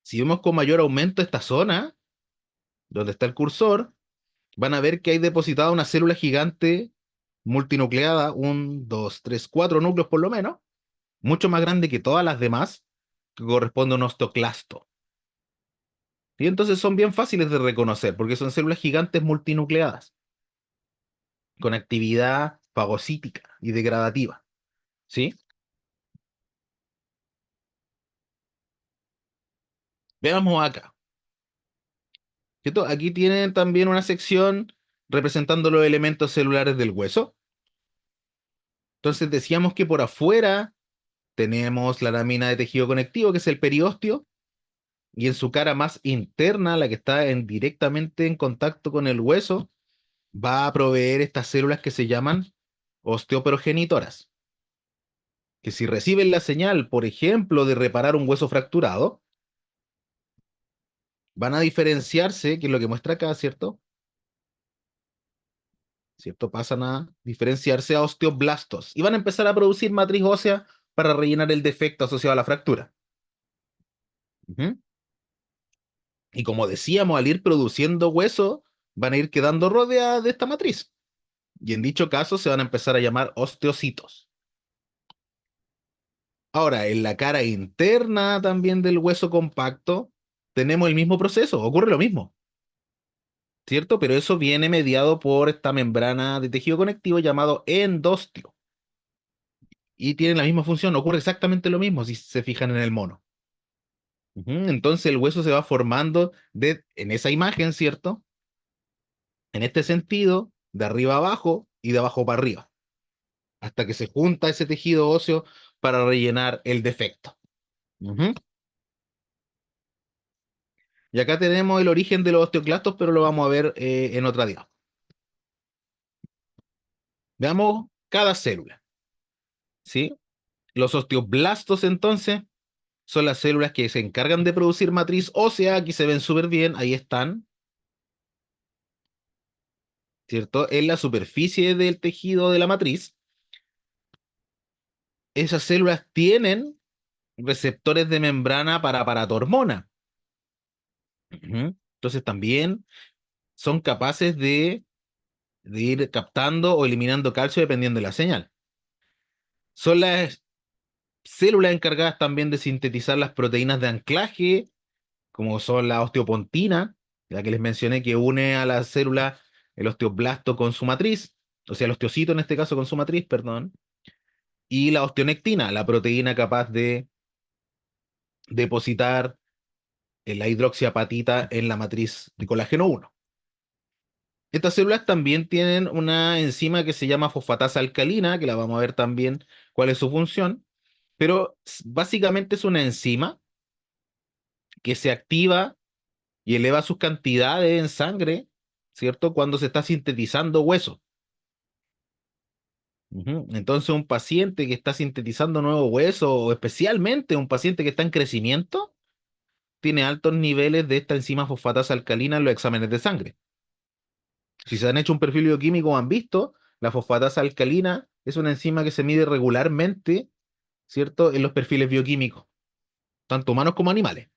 Si vemos con mayor aumento esta zona, donde está el cursor, van a ver que hay depositada una célula gigante multinucleada, 1, 2, 3, 4 núcleos por lo menos, mucho más grande que todas las demás, que corresponde a un osteoclasto. Y entonces son bien fáciles de reconocer, porque son células gigantes multinucleadas, con actividad fagocítica y degradativa, ¿sí? Veamos acá, ¿cierto? Aquí tienen también una sección representando los elementos celulares del hueso. Entonces decíamos que por afuera tenemos la lámina de tejido conectivo, que es el periósteo, y en su cara más interna, la que está directamente en contacto con el hueso, va a proveer estas células que se llaman osteoprogenitoras, que si reciben la señal, por ejemplo, de reparar un hueso fracturado, van a diferenciarse, que es lo que muestra acá, ¿cierto? ¿Cierto? Pasan a diferenciarse a osteoblastos y van a empezar a producir matriz ósea para rellenar el defecto asociado a la fractura. Ujú. Y como decíamos, al ir produciendo hueso, van a ir quedando rodeadas de esta matriz. Y en dicho caso se van a empezar a llamar osteocitos. Ahora, en la cara interna también del hueso compacto, tenemos el mismo proceso, ocurre lo mismo, ¿cierto? Pero eso viene mediado por esta membrana de tejido conectivo llamado endostio. Y tiene la misma función, ocurre exactamente lo mismo si se fijan en el mono. Ujú. Entonces el hueso se va formando en esa imagen, ¿cierto? En este sentido, de arriba a abajo y de abajo para arriba, hasta que se junta ese tejido óseo para rellenar el defecto. Ujú. Y acá tenemos el origen de los osteoclastos, pero lo vamos a ver en otra diapositiva. Veamos cada célula, ¿sí? Los osteoblastos, entonces, son las células que se encargan de producir matriz ósea. Aquí se ven súper bien, ahí están, ¿cierto? En la superficie del tejido de la matriz. Esas células tienen receptores de membrana para paratormona. Ujú. Entonces también son capaces de ir captando o eliminando calcio dependiendo de la señal. Son las células encargadas también de sintetizar las proteínas de anclaje, como son la osteopontina, la que les mencioné que une a la célula el osteoblasto con su matriz, o sea, el osteocito en este caso con su matriz, perdón, y la osteonectina, la proteína capaz de depositar la hidroxiapatita en la matriz de colágeno 1. Estas células también tienen una enzima que se llama fosfatasa alcalina, que la vamos a ver también cuál es su función, pero básicamente es una enzima que se activa y eleva sus cantidades en sangre, ¿cierto? Cuando se está sintetizando hueso. Ujú. Entonces un paciente que está sintetizando nuevo hueso, o especialmente un paciente que está en crecimiento, tiene altos niveles de esta enzima fosfatasa alcalina en los exámenes de sangre. Si se han hecho un perfil bioquímico o han visto, la fosfatasa alcalina es una enzima que se mide regularmente, ¿cierto?, en los perfiles bioquímicos, tanto humanos como animales.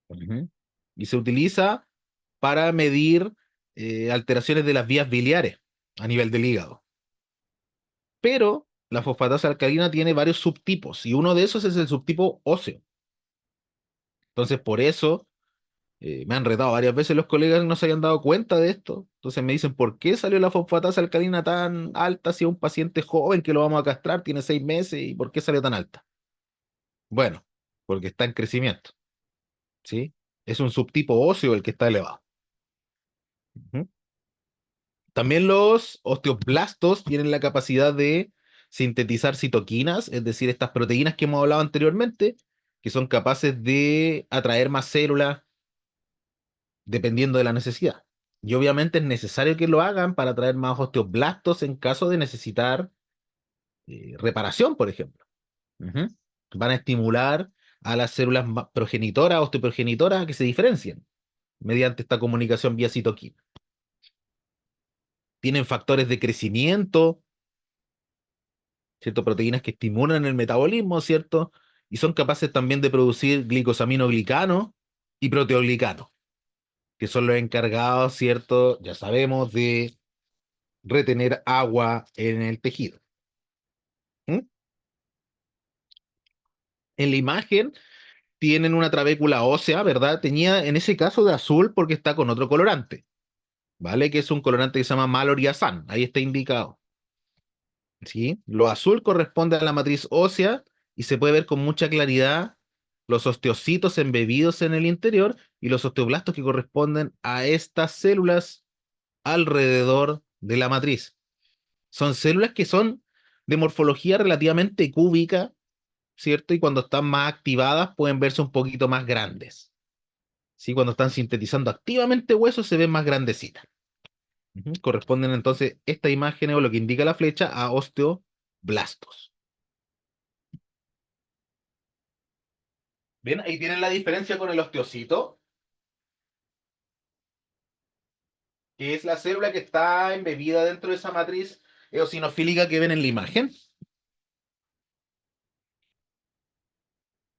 Ujú. Y se utiliza para medir alteraciones de las vías biliares a nivel del hígado. Pero la fosfatasa alcalina tiene varios subtipos y uno de esos es el subtipo óseo. Entonces, por eso me han retado varias veces los colegas que no se hayan dado cuenta de esto. Entonces me dicen, ¿por qué salió la fosfatasa alcalina tan alta si es un paciente joven que lo vamos a castrar, tiene 6 meses, y por qué salió tan alta? Bueno, porque está en crecimiento, ¿sí? Es un subtipo óseo el que está elevado. Ujú. También los osteoblastos tienen la capacidad de sintetizar citoquinas, es decir, estas proteínas que hemos hablado anteriormente, que son capaces de atraer más células dependiendo de la necesidad. Y obviamente es necesario que lo hagan para atraer más osteoblastos en caso de necesitar reparación, por ejemplo. Ujú. Van a estimular a las células progenitoras, osteoprogenitoras, a que se diferencien mediante esta comunicación vía citoquina. Tienen factores de crecimiento, ¿cierto? Proteínas que estimulan el metabolismo, ¿cierto? Y son capaces también de producir glicosaminoglicano y proteoglicano, que son los encargados, ¿cierto? Ya sabemos, de retener agua en el tejido. ¿Mm? En la imagen tienen una trabécula ósea, ¿verdad? Tenía en ese caso de azul porque está con otro colorante, ¿vale? Que es un colorante que se llama maloriazán, ahí está indicado, ¿sí? Lo azul corresponde a la matriz ósea y se puede ver con mucha claridad los osteocitos embebidos en el interior y los osteoblastos que corresponden a estas células alrededor de la matriz. Son células que son de morfología relativamente cúbica, ¿cierto? Y cuando están más activadas pueden verse un poquito más grandes. ¿Sí? Cuando están sintetizando activamente huesos se ven más grandecitas. Ujú. Corresponden entonces esta imagen o lo que indica la flecha a osteoblastos. ¿Ven? Ahí tienen la diferencia con el osteocito, que es la célula que está embebida dentro de esa matriz eosinofílica que ven en la imagen.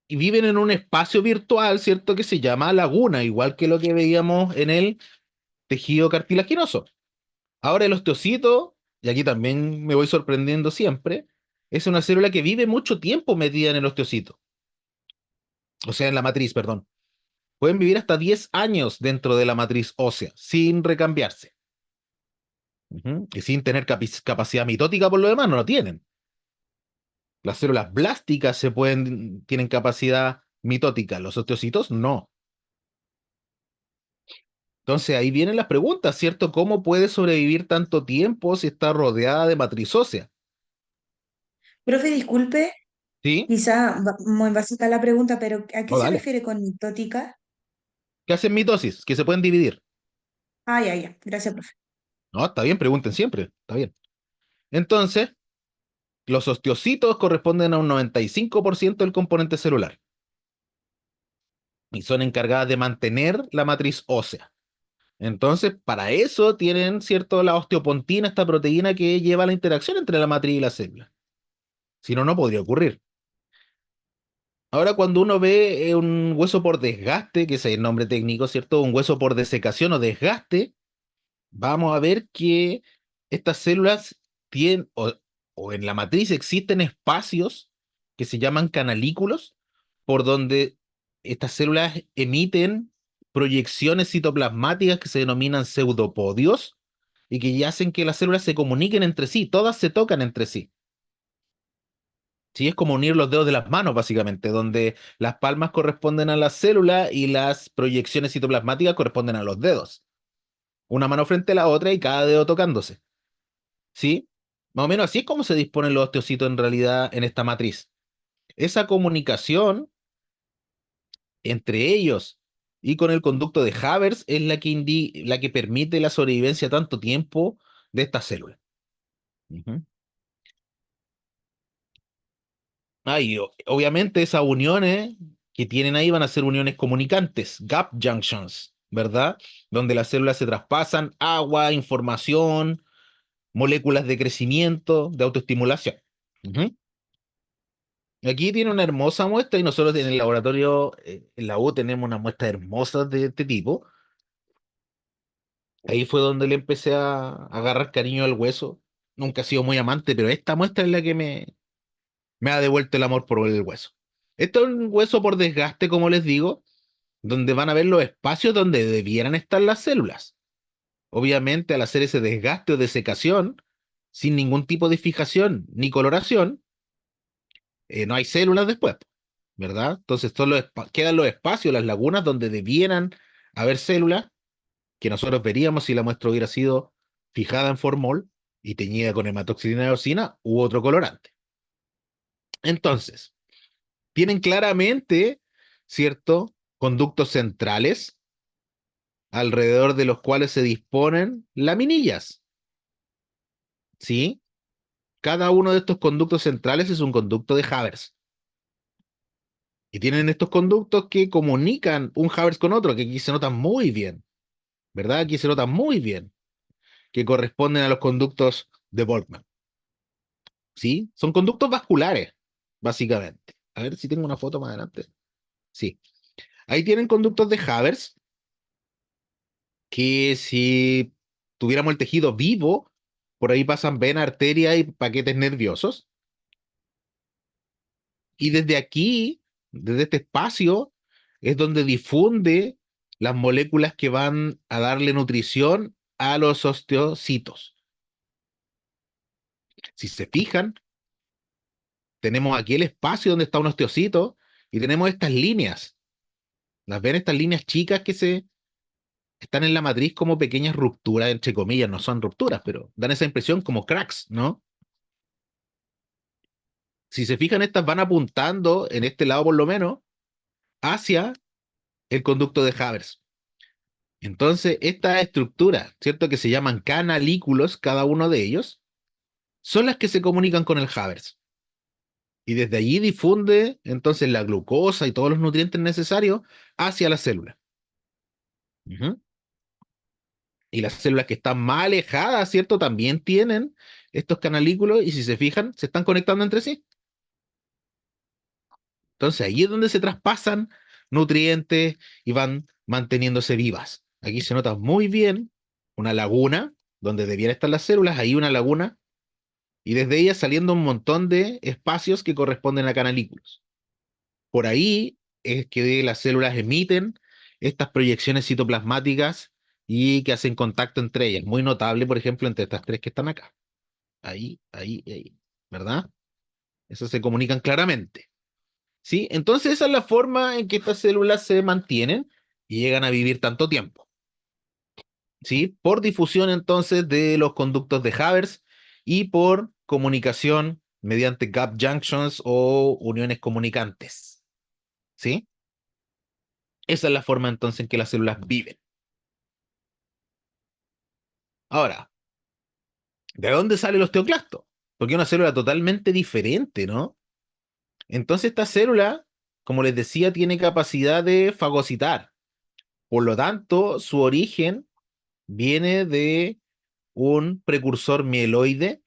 Y viven en un espacio virtual, ¿cierto? Que se llama laguna, igual que lo que veíamos en el tejido cartilaginoso. Ahora el osteocito, y aquí también me voy sorprendiendo siempre, es una célula que vive mucho tiempo metida en el osteocito. O sea, en la matriz, perdón. Pueden vivir hasta 10 años dentro de la matriz ósea, sin recambiarse. Ujú. Y sin tener capacidad mitótica por lo demás, no lo tienen. Las células blásticas tienen capacidad mitótica, los osteocitos no. Entonces ahí vienen las preguntas, ¿cierto? ¿Cómo puede sobrevivir tanto tiempo si está rodeada de matriz ósea? Profe, disculpe, ¿Sí? quizá muy básica la pregunta, pero ¿a qué No, se dale. refiere con mitótica? ¿Qué hacen mitosis? Que se pueden dividir. Ah, ya, ya. Gracias, profe. No, está bien, pregunten siempre, está bien. Entonces, los osteocitos corresponden a un 95% del componente celular y son encargadas de mantener la matriz ósea. Entonces, para eso tienen, ¿cierto?, la osteopontina, esta proteína que lleva la interacción entre la matriz y la célula. Si no, no podría ocurrir. Ahora, cuando uno ve un hueso por desgaste, que ese es el nombre técnico, ¿cierto? Un hueso por desecación o desgaste, vamos a ver que estas células tienen, o en la matriz existen espacios que se llaman canalículos, por donde estas células emiten proyecciones citoplasmáticas que se denominan pseudopodios y que ya hacen que las células se comuniquen entre sí, todas se tocan entre sí. Sí, es como unir los dedos de las manos, básicamente, donde las palmas corresponden a la célula y las proyecciones citoplasmáticas corresponden a los dedos. Una mano frente a la otra y cada dedo tocándose. ¿Sí? Más o menos así es como se disponen los osteocitos en realidad en esta matriz. Esa comunicación entre ellos y con el conducto de Havers es la que permite la sobrevivencia tanto tiempo de estas células. Ujú. Y obviamente esas uniones que tienen ahí van a ser uniones comunicantes, gap junctions, ¿verdad? Donde las células se traspasan agua, información, moléculas de crecimiento, de autoestimulación. Ujú. Aquí tiene una hermosa muestra y nosotros en el laboratorio, en la U, tenemos una muestra hermosa de este tipo. Ahí fue donde le empecé a agarrar cariño al hueso. Nunca he sido muy amante, pero esta muestra es la que me ha devuelto el amor por el hueso. Esto es un hueso por desgaste, como les digo, donde van a ver los espacios donde debieran estar las células. Obviamente, al hacer ese desgaste o desecación, sin ningún tipo de fijación ni coloración, no hay células después. ¿verdad? Entonces quedan los espacios, las lagunas donde debieran haber células que nosotros veríamos si la muestra hubiera sido fijada en formol y teñida con hematoxilina de eosina u otro colorante. Entonces, tienen claramente, ¿cierto?, conductos centrales alrededor de los cuales se disponen laminillas, ¿sí? Cada uno de estos conductos centrales es un conducto de Havers. Y tienen estos conductos que comunican un Havers con otro, que aquí se nota muy bien, ¿verdad? Aquí se nota muy bien, que corresponden a los conductos de Volkmann, ¿sí? Son conductos vasculares, básicamente. A ver si tengo una foto más adelante. Sí. Ahí tienen conductos de Havers, que si tuviéramos el tejido vivo, por ahí pasan vena, arteria y paquetes nerviosos. Y desde aquí, desde este espacio, es donde difunde las moléculas que van a darle nutrición a los osteocitos. Si se fijan, tenemos aquí el espacio donde está un osteocito y tenemos estas líneas. ¿Las ven estas líneas chicas que están en la matriz como pequeñas rupturas, entre comillas? No son rupturas, pero dan esa impresión como cracks, ¿no? Si se fijan, estas van apuntando, en este lado por lo menos, hacia el conducto de Havers. Entonces, estas estructuras, ¿cierto? Que se llaman canalículos, cada uno de ellos, son las que se comunican con el Havers. Y desde allí difunde entonces la glucosa y todos los nutrientes necesarios hacia la célula. Ujú. Y las células que están más alejadas, ¿cierto? También tienen estos canalículos y si se fijan, se están conectando entre sí. Entonces ahí es donde se traspasan nutrientes y van manteniéndose vivas. Aquí se nota muy bien una laguna donde debían estar las células, ahí una laguna, y desde ella saliendo un montón de espacios que corresponden a canalículos. Por ahí es que las células emiten estas proyecciones citoplasmáticas y que hacen contacto entre ellas. Muy notable, por ejemplo, entre estas tres que están acá. Ahí, ahí y ahí. ¿Verdad? Esas se comunican claramente. ¿Sí? Entonces esa es la forma en que estas células se mantienen y llegan a vivir tanto tiempo. ¿Sí? Por difusión entonces de los conductos de Havers y por comunicación mediante gap junctions o uniones comunicantes. ¿Sí? Esa es la forma entonces en que las células viven. Ahora, ¿de dónde sale el osteoclasto? Porque es una célula totalmente diferente, ¿no? Entonces esta célula, como les decía, tiene capacidad de fagocitar. Por lo tanto, su origen viene de un precursor mieloide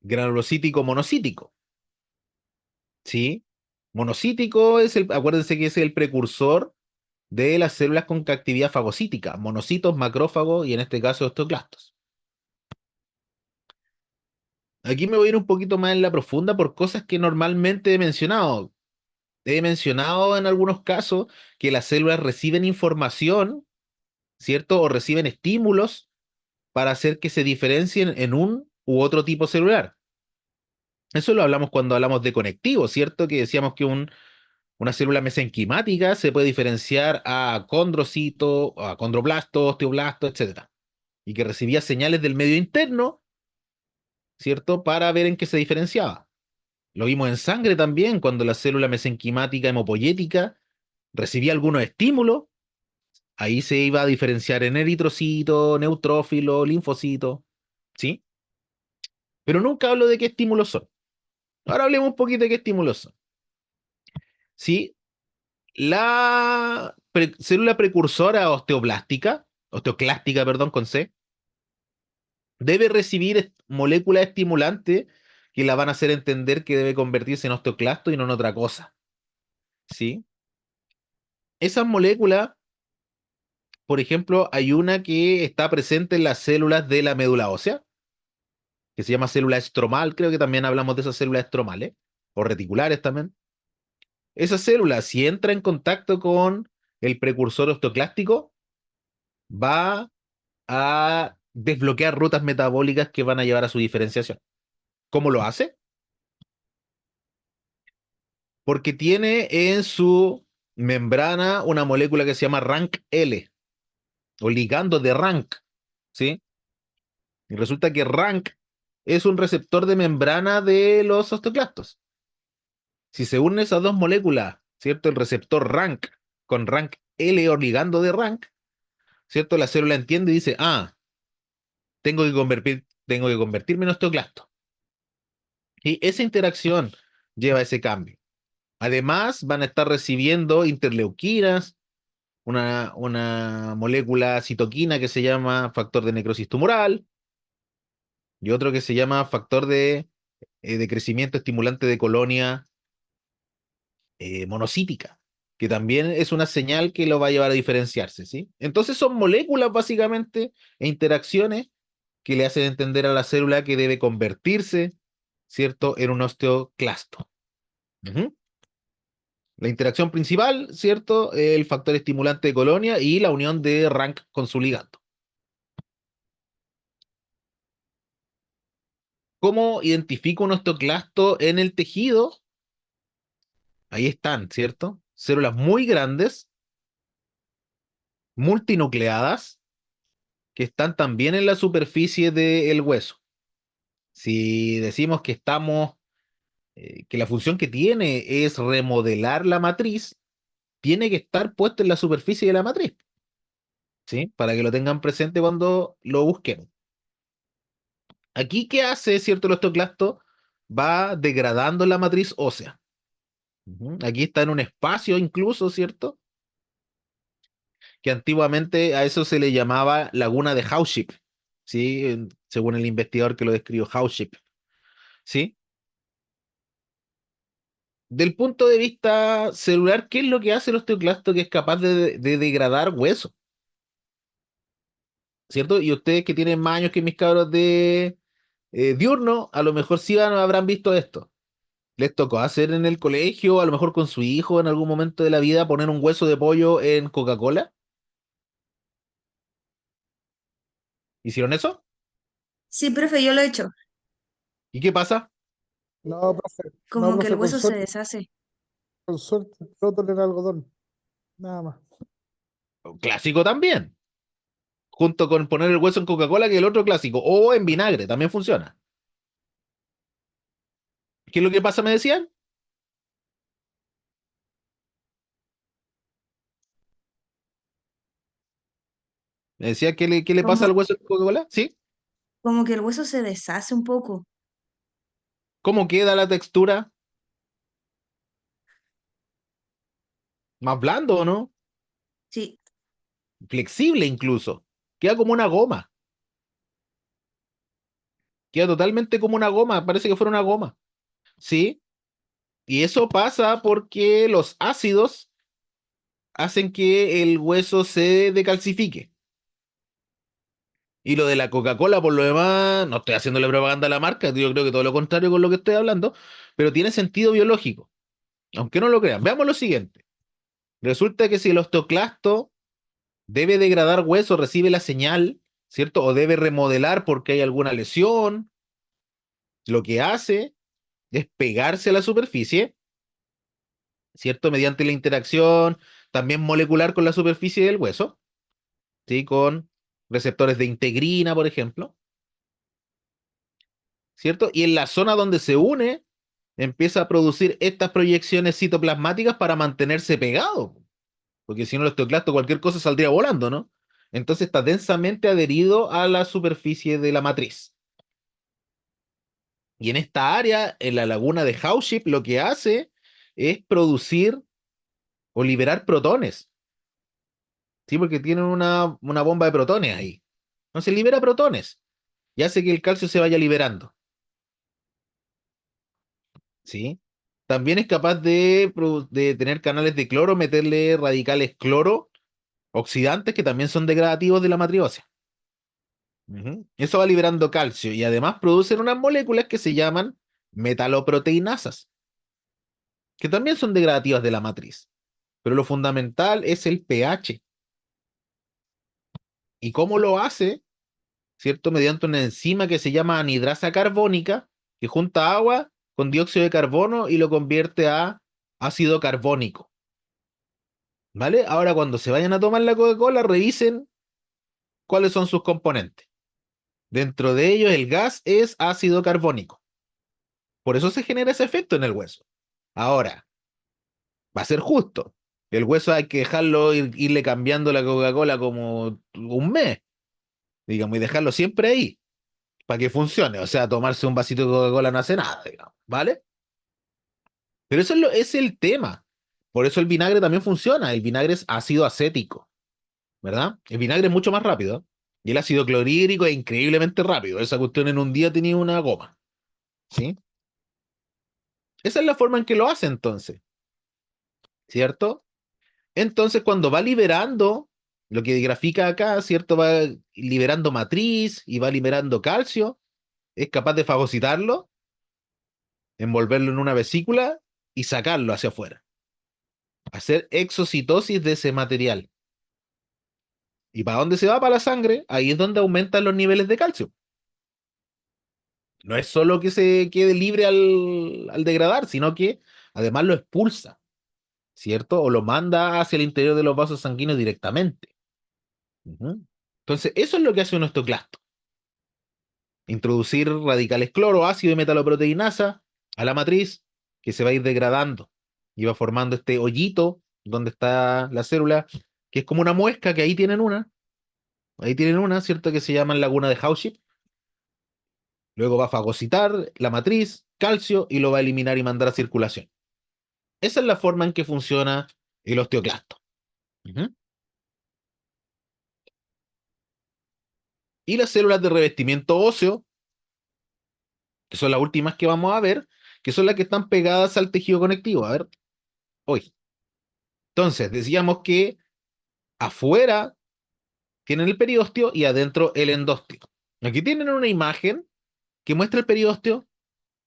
granulocítico monocítico. ¿Sí? Monocítico acuérdense que es el precursor de las células con actividad fagocítica, monocitos, macrófagos y en este caso osteoclastos. Aquí me voy a ir un poquito más en la profunda por cosas que normalmente he mencionado. He mencionado en algunos casos que las células reciben información, ¿cierto? O reciben estímulos para hacer que se diferencien en un u otro tipo celular. Eso lo hablamos cuando hablamos de conectivos, ¿cierto? Que decíamos que una célula mesenquimática se puede diferenciar a condrocito, a condroblasto, osteoblasto, etcétera. Y que recibía señales del medio interno, ¿cierto? Para ver en qué se diferenciaba. Lo vimos en sangre también, cuando la célula mesenquimática hemopoyética recibía algunos estímulos, ahí se iba a diferenciar en eritrocito, neutrófilo, linfocito, ¿sí? Pero nunca hablo de qué estímulos son. Ahora hablemos un poquito de qué estímulos son. ¿Sí? La célula precursora osteoclástica, perdón, con C, debe recibir moléculas estimulantes que la van a hacer entender que debe convertirse en osteoclasto y no en otra cosa. ¿Sí? Esas moléculas, por ejemplo, hay una que está presente en las células de la médula ósea, que se llama célula estromal, creo que también hablamos de esas células estromales, o reticulares también. Esa célula, si entra en contacto con el precursor osteoclástico, va a desbloquear rutas metabólicas que van a llevar a su diferenciación. ¿Cómo lo hace? Porque tiene en su membrana una molécula que se llama RANKL, o ligando de RANK, ¿sí? Y resulta que RANK es un receptor de membrana de los osteoclastos. Si se unen esas dos moléculas, ¿cierto? El receptor RANK con RANKL o ligando de RANK, ¿cierto? La célula entiende y dice, ah, tengo que convertirme en osteoclasto. Y esa interacción lleva a ese cambio. Además, van a estar recibiendo interleuquinas, una molécula citoquina que se llama factor de necrosis tumoral y otro que se llama factor de crecimiento estimulante de colonia monocítica, que también es una señal que lo va a llevar a diferenciarse, ¿sí? Entonces son moléculas básicamente e interacciones que le hacen entender a la célula que debe convertirse, ¿cierto?, en un osteoclasto. Ujú. La interacción principal, ¿cierto? El factor estimulante de colonia y la unión de RANK con su ligando. ¿Cómo identifico un osteoclasto en el tejido? Ahí están, ¿cierto? Células muy grandes, multinucleadas, que están también en la superficie del hueso. Si decimos que la función que tiene es remodelar la matriz, tiene que estar puesto en la superficie de la matriz, ¿sí? Para que lo tengan presente cuando lo busquen. Aquí, ¿qué hace, cierto, el osteoclasto? Va degradando la matriz ósea. Ujú. Aquí está en un espacio incluso, ¿cierto? Que antiguamente a eso se le llamaba laguna de Hauship, ¿sí? Según el investigador que lo describió, Hauship, ¿sí? Del punto de vista celular, ¿qué es lo que hace el osteoclasto que es capaz de degradar hueso? ¿Cierto? Y ustedes que tienen más años que mis cabros de diurno, a lo mejor sí habrán visto esto. Les tocó hacer en el colegio, a lo mejor con su hijo en algún momento de la vida, poner un hueso de pollo en Coca-Cola. ¿Hicieron eso? Sí, profe, yo lo he hecho. ¿Y qué pasa? No, profe, no, Como que el profe, hueso se deshace. con suerte, roto el algodón, nada más. Clásico también. Junto con poner el hueso en Coca-Cola, que es el otro clásico. O en vinagre, también funciona. ¿Qué es lo que pasa, me decían? Me decía, qué le pasa Como, al hueso en Coca-Cola? ¿Sí? como que el hueso se deshace un poco. ¿Cómo queda la textura? ¿Más blando o no? Sí, Flexible incluso. Queda como una goma. Queda totalmente como una goma. Parece que fuera una goma. ¿Sí? Y eso pasa porque los ácidos hacen que el hueso se decalcifique. Y lo de la Coca-Cola, por lo demás, no estoy haciéndole propaganda a la marca, yo creo que todo lo contrario con lo que estoy hablando, pero tiene sentido biológico, aunque no lo crean. Veamos lo siguiente. Resulta que si el osteoclasto debe degradar hueso, recibe la señal, ¿cierto? O debe remodelar porque hay alguna lesión, lo que hace es pegarse a la superficie, ¿cierto? Mediante la interacción también molecular con la superficie del hueso, ¿sí? Con receptores de integrina, por ejemplo, ¿cierto? Y en la zona donde se une, empieza a producir estas proyecciones citoplasmáticas para mantenerse pegado, porque si no, el osteoclasto, cualquier cosa saldría volando, ¿no? Entonces está densamente adherido a la superficie de la matriz. Y en esta área, en la laguna de Hauship, lo que hace es producir o liberar protones, ¿sí? Porque tienen una bomba de protones ahí. Entonces libera protones y hace que el calcio se vaya liberando, ¿sí? También es capaz de tener canales de cloro, meterle radicales cloro oxidantes que también son degradativos de la matriz ósea. Ujú. Eso va liberando calcio y además producen unas moléculas que se llaman metaloproteinasas, que también son degradativas de la matriz. Pero lo fundamental es el pH. ¿Y cómo lo hace? ¿Cierto? Mediante una enzima que se llama anhidrasa carbónica, que junta agua con dióxido de carbono y lo convierte a ácido carbónico. ¿Vale? Ahora cuando se vayan a tomar la Coca-Cola, revisen cuáles son sus componentes. Dentro de ellos el gas es ácido carbónico. Por eso se genera ese efecto en el hueso. Ahora, va a ser justo. El hueso hay que dejarlo, irle cambiando la Coca-Cola como un mes, digamos, y dejarlo siempre ahí, para que funcione. O sea, tomarse un vasito de Coca-Cola no hace nada, digamos, ¿vale? Pero eso es el tema. Por eso el vinagre también funciona. El vinagre es ácido acético, ¿verdad? El vinagre es mucho más rápido. Y el ácido clorhídrico es increíblemente rápido. Esa cuestión en un día tenía una goma, ¿sí? Esa es la forma en que lo hace entonces, ¿cierto? Entonces, cuando va liberando, lo que grafica acá, ¿cierto? Va liberando matriz y va liberando calcio, es capaz de fagocitarlo, envolverlo en una vesícula y sacarlo hacia afuera. Hacer exocitosis de ese material. ¿Y para dónde se va? Para la sangre. Ahí es donde aumentan los niveles de calcio. No es solo que se quede libre al degradar, sino que además lo expulsa, ¿cierto? O lo manda hacia el interior de los vasos sanguíneos directamente. Ujú. Entonces, eso es lo que hace un osteoclasto. Introducir radicales cloro, ácido y metaloproteinasa a la matriz que se va a ir degradando y va formando este hoyito donde está la célula, que es como una muesca, que ahí tienen una, ¿cierto? Que se llama laguna de Hauship. Luego va a fagocitar la matriz, calcio, y lo va a eliminar y mandar a circulación. Esa es la forma en que funciona el osteoclasto. Ujú. Y las células de revestimiento óseo, que son las últimas que vamos a ver, que son las que están pegadas al tejido conectivo. A ver, hoy. Entonces, decíamos que afuera tienen el periósteo y adentro el endósteo. Aquí tienen una imagen que muestra el periósteo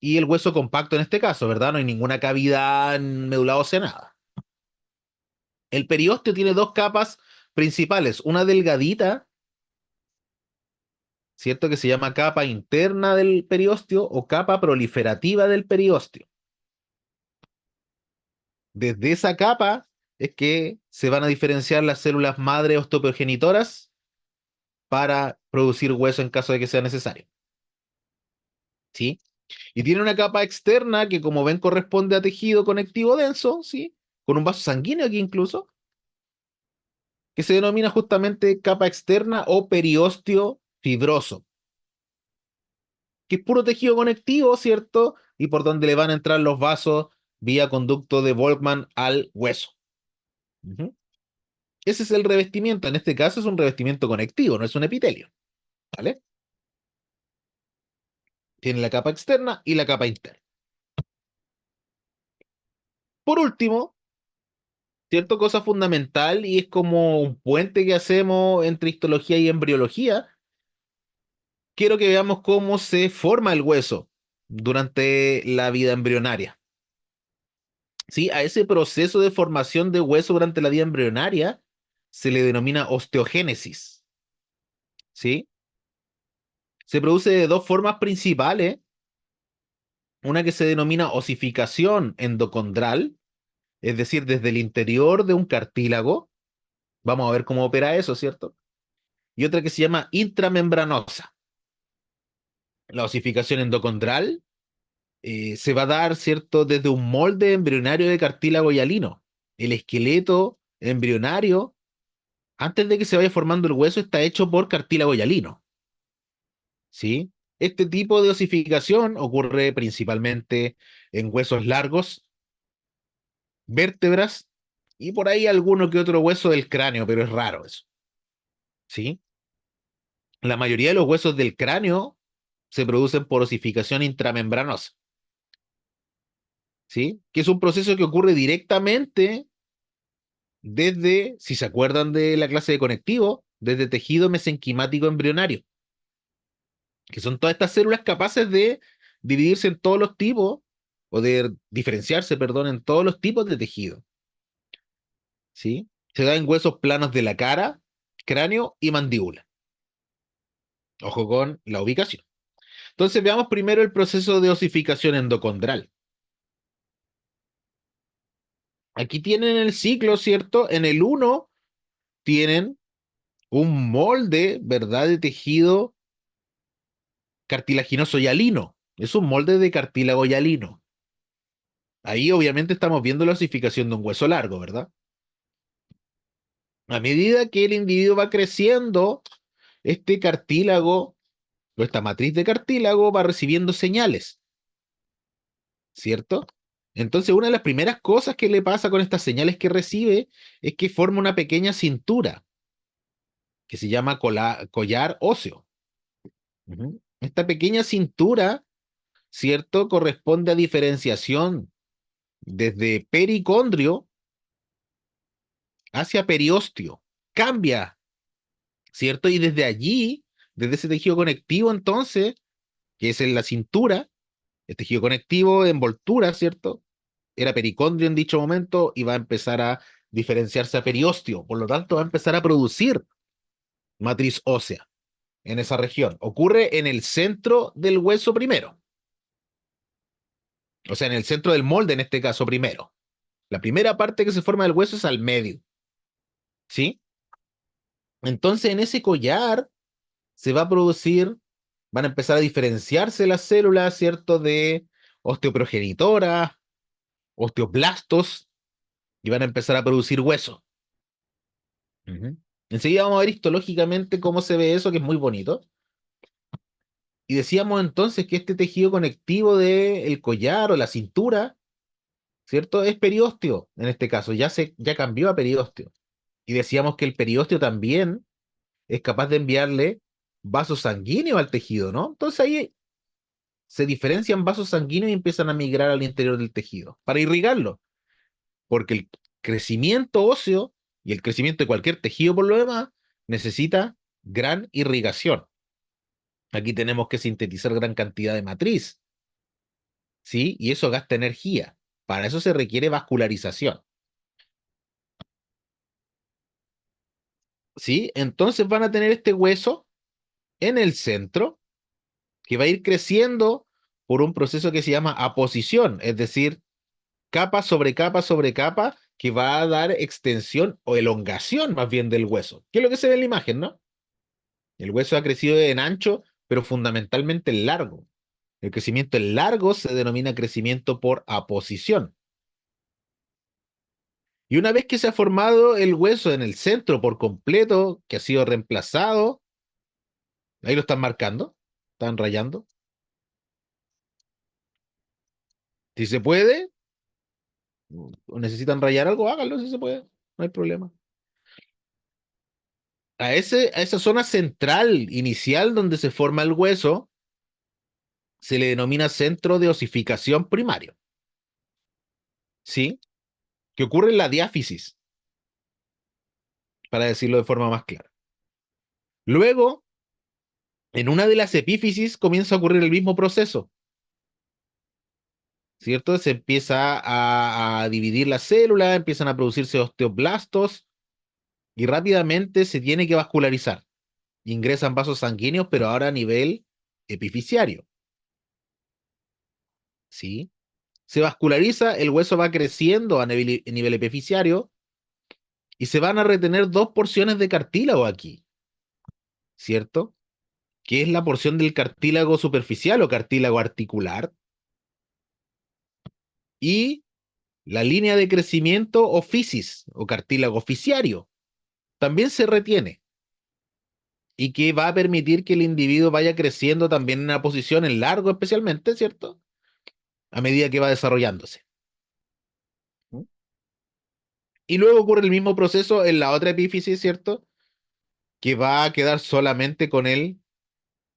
y el hueso compacto en este caso, ¿verdad? No hay ninguna cavidad en médula ósea, nada. El periósteo tiene dos capas principales, una delgadita, ¿cierto? Que se llama capa interna del periósteo o capa proliferativa del periósteo. Desde esa capa es que se van a diferenciar las células madre osteoprogenitoras para producir hueso en caso de que sea necesario. ¿Sí? Y tiene una capa externa que, como ven, corresponde a tejido conectivo denso, ¿sí? Con un vaso sanguíneo aquí incluso, que se denomina justamente capa externa o periósteo fibroso, que es puro tejido conectivo, ¿cierto? Y por donde le van a entrar los vasos vía conducto de Volkmann al hueso. Ujú. Ese es el revestimiento. En este caso es un revestimiento conectivo, no es un epitelio, ¿vale? Tiene la capa externa y la capa interna. Por último, cierto, cosa fundamental, y es como un puente que hacemos entre histología y embriología, quiero que veamos cómo se forma el hueso durante la vida embrionaria. ¿Sí? A ese proceso de formación de hueso durante la vida embrionaria se le denomina osteogénesis. ¿Sí? Se produce de dos formas principales, una que se denomina osificación endocondral, es decir, desde el interior de un cartílago. Vamos a ver cómo opera eso, ¿cierto? Y otra que se llama intramembranosa. La osificación endocondral se va a dar, ¿cierto?, desde un molde embrionario de cartílago hialino. El esqueleto embrionario, antes de que se vaya formando el hueso, está hecho por cartílago hialino, ¿sí? Este tipo de osificación ocurre principalmente en huesos largos, vértebras y por ahí alguno que otro hueso del cráneo, pero es raro eso, ¿sí? La mayoría de los huesos del cráneo se producen por osificación intramembranosa, ¿sí? Que es un proceso que ocurre directamente desde, si se acuerdan de la clase de conectivo, desde tejido mesenquimático embrionario, que son todas estas células capaces de dividirse en todos los tipos, o de diferenciarse, perdón, en todos los tipos de tejido, ¿sí? Se da en huesos planos de la cara, cráneo y mandíbula. Ojo con la ubicación. Entonces veamos primero el proceso de osificación endocondral. Aquí tienen el ciclo, ¿cierto? En el 1 tienen un molde, ¿verdad? De tejido cartilaginoso hialino. Es un molde de cartílago hialino. Ahí obviamente estamos viendo la osificación de un hueso largo, ¿verdad? A medida que el individuo va creciendo, este cartílago, o esta matriz de cartílago, va recibiendo señales, ¿cierto? Entonces, una de las primeras cosas que le pasa con estas señales que recibe es que forma una pequeña cintura que se llama collar óseo. Esta pequeña cintura, ¿cierto? Corresponde a diferenciación desde pericondrio hacia periósteo. Cambia, ¿cierto? Y desde allí, desde ese tejido conectivo, entonces, que es en la cintura, el tejido conectivo, envoltura, ¿cierto? Era pericondrio en dicho momento y va a empezar a diferenciarse a periósteo. Por lo tanto, va a empezar a producir matriz ósea en esa región. Ocurre en el centro del hueso primero. O sea, en el centro del molde, en este caso, primero. La primera parte que se forma del hueso es al medio. ¿Sí? Entonces, en ese collar se va a producir, van a empezar a diferenciarse las células, ¿cierto? De osteoprogenitoras, osteoblastos, y van a empezar a producir hueso. Enseguida vamos a ver histológicamente cómo se ve eso, que es muy bonito. Y decíamos entonces que este tejido conectivo del collar o la cintura, ¿cierto? Es periósteo, en este caso, ya cambió a periósteo. Y decíamos que el periósteo también es capaz de enviarle vasos sanguíneos al tejido, ¿no? Entonces ahí se diferencian vasos sanguíneos y empiezan a migrar al interior del tejido para irrigarlo, porque el crecimiento óseo y el crecimiento de cualquier tejido por lo demás necesita gran irrigación. Aquí tenemos que sintetizar gran cantidad de matriz, ¿sí? Y eso gasta energía. Para eso se requiere vascularización, ¿sí? Entonces van a tener este hueso en el centro que va a ir creciendo por un proceso que se llama aposición, es decir, capa sobre capa, que va a dar extensión o elongación más bien del hueso, que es lo que se ve en la imagen, ¿no? El hueso ha crecido en ancho, pero fundamentalmente en largo. El crecimiento en largo se denomina crecimiento por aposición. Y una vez que se ha formado el hueso en el centro por completo, que ha sido reemplazado, ahí lo están marcando, están rayando. Si se puede, o necesitan rayar algo, háganlo si se puede, no hay problema. A esa zona central inicial donde se forma el hueso, se le denomina centro de osificación primario, ¿sí? Que ocurre en la diáfisis, para decirlo de forma más clara. Luego, en una de las epífisis comienza a ocurrir el mismo proceso, ¿cierto? Se empieza a dividir la célula, empiezan a producirse osteoblastos y rápidamente se tiene que vascularizar. Ingresan vasos sanguíneos, pero ahora a nivel epifisiario, ¿sí? Se vasculariza, el hueso va creciendo a nivel epifisiario y se van a retener dos porciones de cartílago aquí, ¿cierto? Que es la porción del cartílago superficial o cartílago articular y la línea de crecimiento o fisis o cartílago fisiario. También se retiene y que va a permitir que el individuo vaya creciendo también en una posición en largo especialmente, ¿cierto? A medida que va desarrollándose. Y luego ocurre el mismo proceso en la otra epífisis, ¿cierto? Que va a quedar solamente con el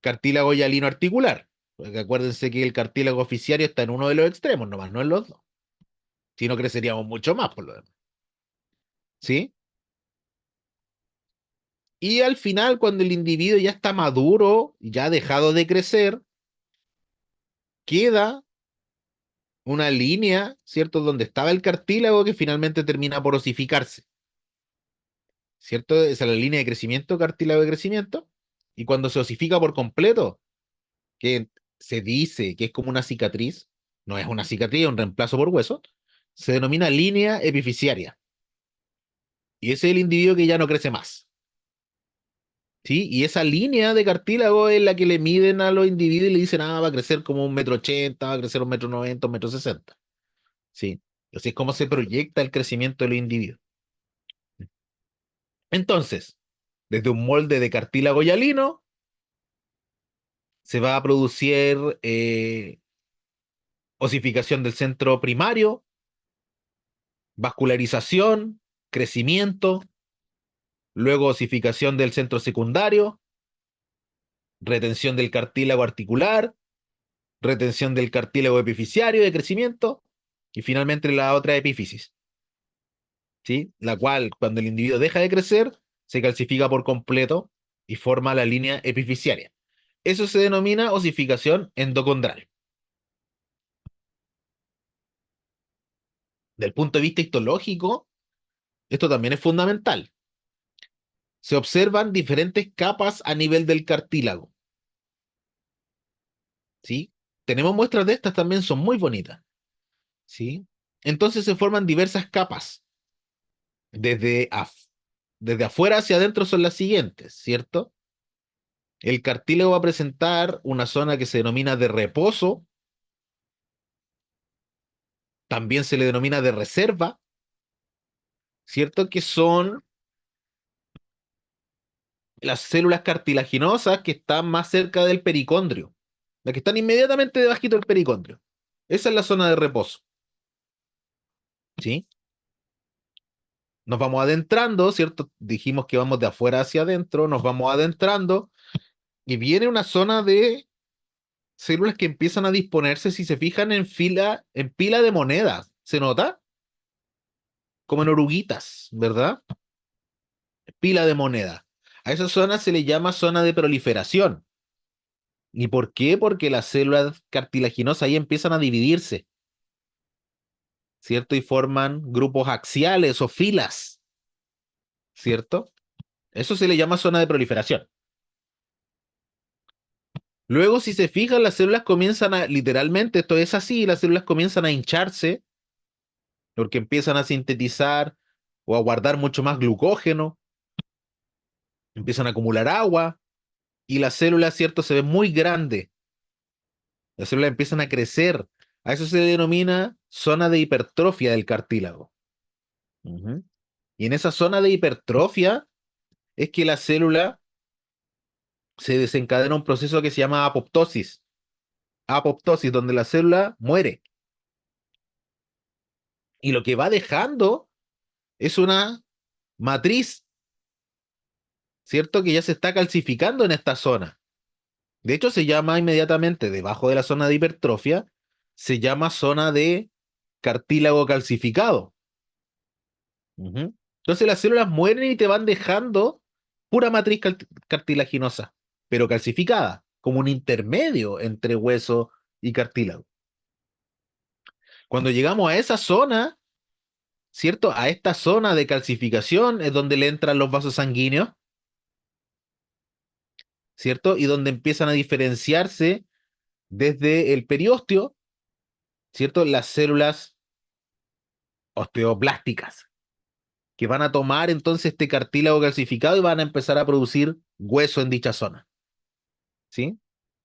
cartílago hialino articular. Porque acuérdense que el cartílago fisiario está en uno de los extremos, nomás, no en los dos. Si no, creceríamos mucho más por lo demás. ¿Sí? Y al final, cuando el individuo ya está maduro, ya ha dejado de crecer, queda una línea, ¿cierto? Donde estaba el cartílago que finalmente termina por osificarse. ¿Cierto? Esa es la línea de crecimiento, cartílago de crecimiento. Y cuando se osifica por completo, que se dice que es como una cicatriz, no es una cicatriz, es un reemplazo por hueso, se denomina línea epifisiaria. Y ese es el individuo que ya no crece más. ¿Sí? Y esa línea de cartílago es la que le miden a los individuos y le dicen, va a crecer como 1,80 m, va a crecer 1,90 m, 1,60 m. ¿Sí? Así es como se proyecta el crecimiento de los individuos. Entonces, desde un molde de cartílago hialino, se va a producir osificación del centro primario, vascularización, crecimiento, luego osificación del centro secundario, retención del cartílago articular, retención del cartílago epifisiario de crecimiento y finalmente la otra epífisis, ¿sí? La cual, cuando el individuo deja de crecer, se calcifica por completo y forma la línea epifisiaria. Eso se denomina osificación endocondral. Del punto de vista histológico, esto también es fundamental. Se observan diferentes capas a nivel del cartílago, ¿sí? Tenemos muestras de estas también, son muy bonitas, ¿sí? Entonces se forman diversas capas. Desde, desde afuera hacia adentro son las siguientes, ¿cierto? El cartílago va a presentar una zona que se denomina de reposo, también se le denomina de reserva, ¿cierto? Que son las células cartilaginosas que están más cerca del pericondrio, las que están inmediatamente debajito del pericondrio. Esa es la zona de reposo, ¿sí? Nos vamos adentrando, ¿cierto? Dijimos que vamos de afuera hacia adentro, nos vamos adentrando y viene una zona de células que empiezan a disponerse, si se fijan, en fila, en pila de monedas. ¿Se nota? Como en oruguitas, ¿verdad? Pila de moneda. A esa zona se le llama zona de proliferación. ¿Y por qué? Porque las células cartilaginosas ahí empiezan a dividirse, ¿cierto? Y forman grupos axiales o filas, ¿cierto? Eso se le llama zona de proliferación. Luego, si se fijan, las células comienzan a, literalmente, esto es así, las células comienzan a hincharse porque empiezan a sintetizar o a guardar mucho más glucógeno, empiezan a acumular agua y las células, ¿cierto? Se ven muy grandes. Las células empiezan a crecer. A eso se denomina zona de hipertrofia del cartílago. Ujú. Y en esa zona de hipertrofia es que la célula se desencadena un proceso que se llama apoptosis. Apoptosis, donde la célula muere. Y lo que va dejando es una matriz, ¿cierto? Que ya se está calcificando en esta zona. De hecho, se llama inmediatamente debajo de la zona de hipertrofia, se llama zona de cartílago calcificado. Ujú. Entonces las células mueren y te van dejando pura matriz cartilaginosa, pero calcificada, como un intermedio entre hueso y cartílago. Cuando llegamos a esa zona, ¿cierto? A esta zona de calcificación es donde le entran los vasos sanguíneos, ¿cierto? Y donde empiezan a diferenciarse desde el periósteo, ¿cierto? Las células osteoblásticas, que van a tomar entonces este cartílago calcificado y van a empezar a producir hueso en dicha zona, ¿sí?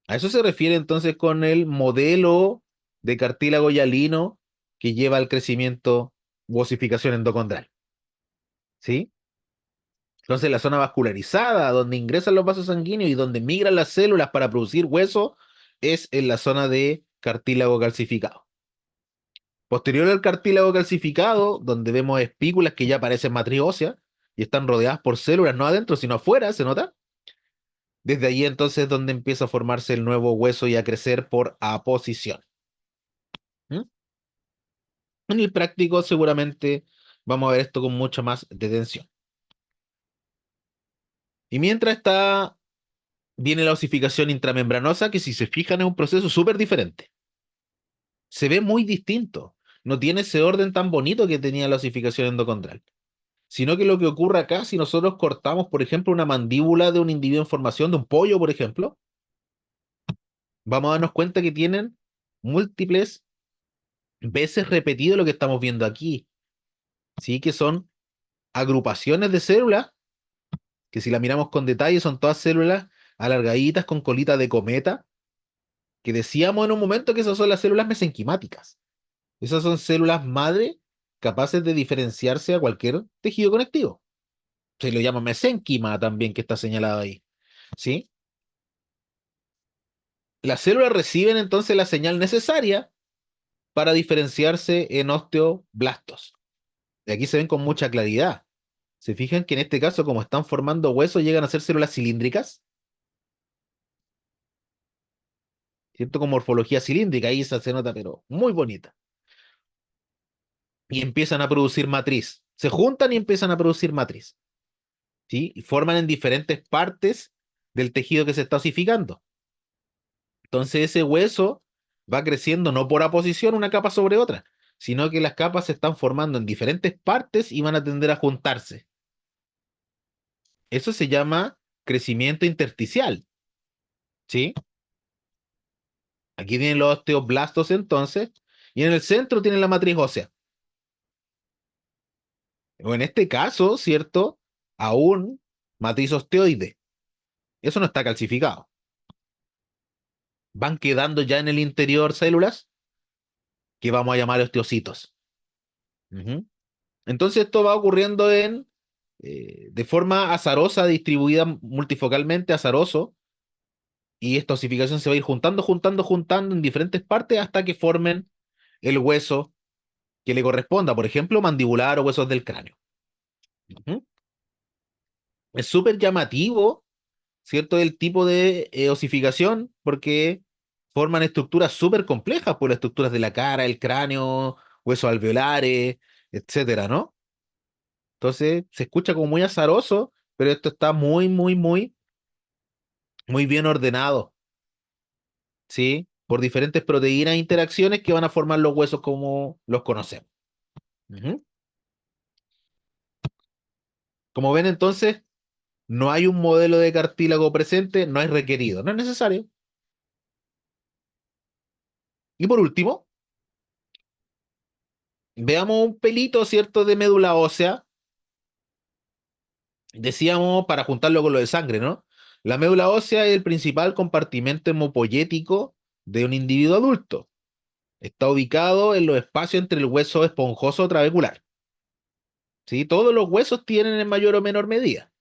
A eso se refiere entonces con el modelo de cartílago hialino que lleva al crecimiento u osificación endocondral, ¿sí? Entonces la zona vascularizada, donde ingresan los vasos sanguíneos y donde migran las células para producir hueso, es en la zona de cartílago calcificado. Posterior al cartílago calcificado, donde vemos espículas que ya parecen matriz ósea y están rodeadas por células, no adentro, sino afuera, ¿se nota? Desde ahí entonces es donde empieza a formarse el nuevo hueso y a crecer por aposición. ¿Mm? En el práctico seguramente vamos a ver esto con mucha más detención. Y mientras viene la osificación intramembranosa, que si se fijan es un proceso súper diferente. Se ve muy distinto. No tiene ese orden tan bonito que tenía la osificación endocondral. Sino que lo que ocurre acá, si nosotros cortamos, por ejemplo, una mandíbula de un individuo en formación, de un pollo, por ejemplo, vamos a darnos cuenta que tienen múltiples veces repetido lo que estamos viendo aquí, ¿sí? Que son agrupaciones de células, que si la miramos con detalle son todas células alargaditas con colita de cometa, que decíamos en un momento que esas son las células mesenquimáticas. Esas son células madre capaces de diferenciarse a cualquier tejido conectivo. Se lo llama mesénquima también, que está señalado ahí, ¿sí? Las células reciben entonces la señal necesaria para diferenciarse en osteoblastos. Y aquí se ven con mucha claridad. ¿Se fijan que en este caso, como están formando huesos, llegan a ser células cilíndricas? ¿Cierto? Con morfología cilíndrica, ahí se nota, pero muy bonita. Y empiezan a producir matriz. Se juntan y empiezan a producir matriz, ¿sí? Y forman en diferentes partes del tejido que se está osificando. Entonces ese hueso va creciendo no por aposición una capa sobre otra, sino que las capas se están formando en diferentes partes y van a tender a juntarse. Eso se llama crecimiento intersticial, ¿sí? Aquí tienen los osteoblastos entonces, y en el centro tienen la matriz ósea. O en este caso, ¿cierto? Aún matriz osteoide. Eso no está calcificado. Van quedando ya en el interior células que vamos a llamar osteocitos. Ujú. Entonces esto va ocurriendo de forma azarosa, distribuida multifocalmente, azaroso, y esta osificación se va a ir juntando en diferentes partes hasta que formen el hueso que le corresponda, por ejemplo, mandibular o huesos del cráneo. Ujú. Es súper llamativo, ¿cierto? El tipo de osificación, porque forman estructuras súper complejas, por las estructuras de la cara, el cráneo, huesos alveolares, etcétera, ¿no? Entonces se escucha como muy azaroso, pero esto está muy bien ordenado, ¿sí? Por diferentes proteínas e interacciones que van a formar los huesos como los conocemos. Ujú. Como ven entonces, no hay un modelo de cartílago presente, no es requerido, no es necesario. Y por último, veamos un pelito, ¿cierto?, de médula ósea. Decíamos para juntarlo con lo de sangre, ¿no? La médula ósea es el principal compartimento hemopoyético de un individuo adulto. Está ubicado en los espacios entre el hueso esponjoso trabecular. ¿Sí? Todos los huesos tienen en mayor o menor medida,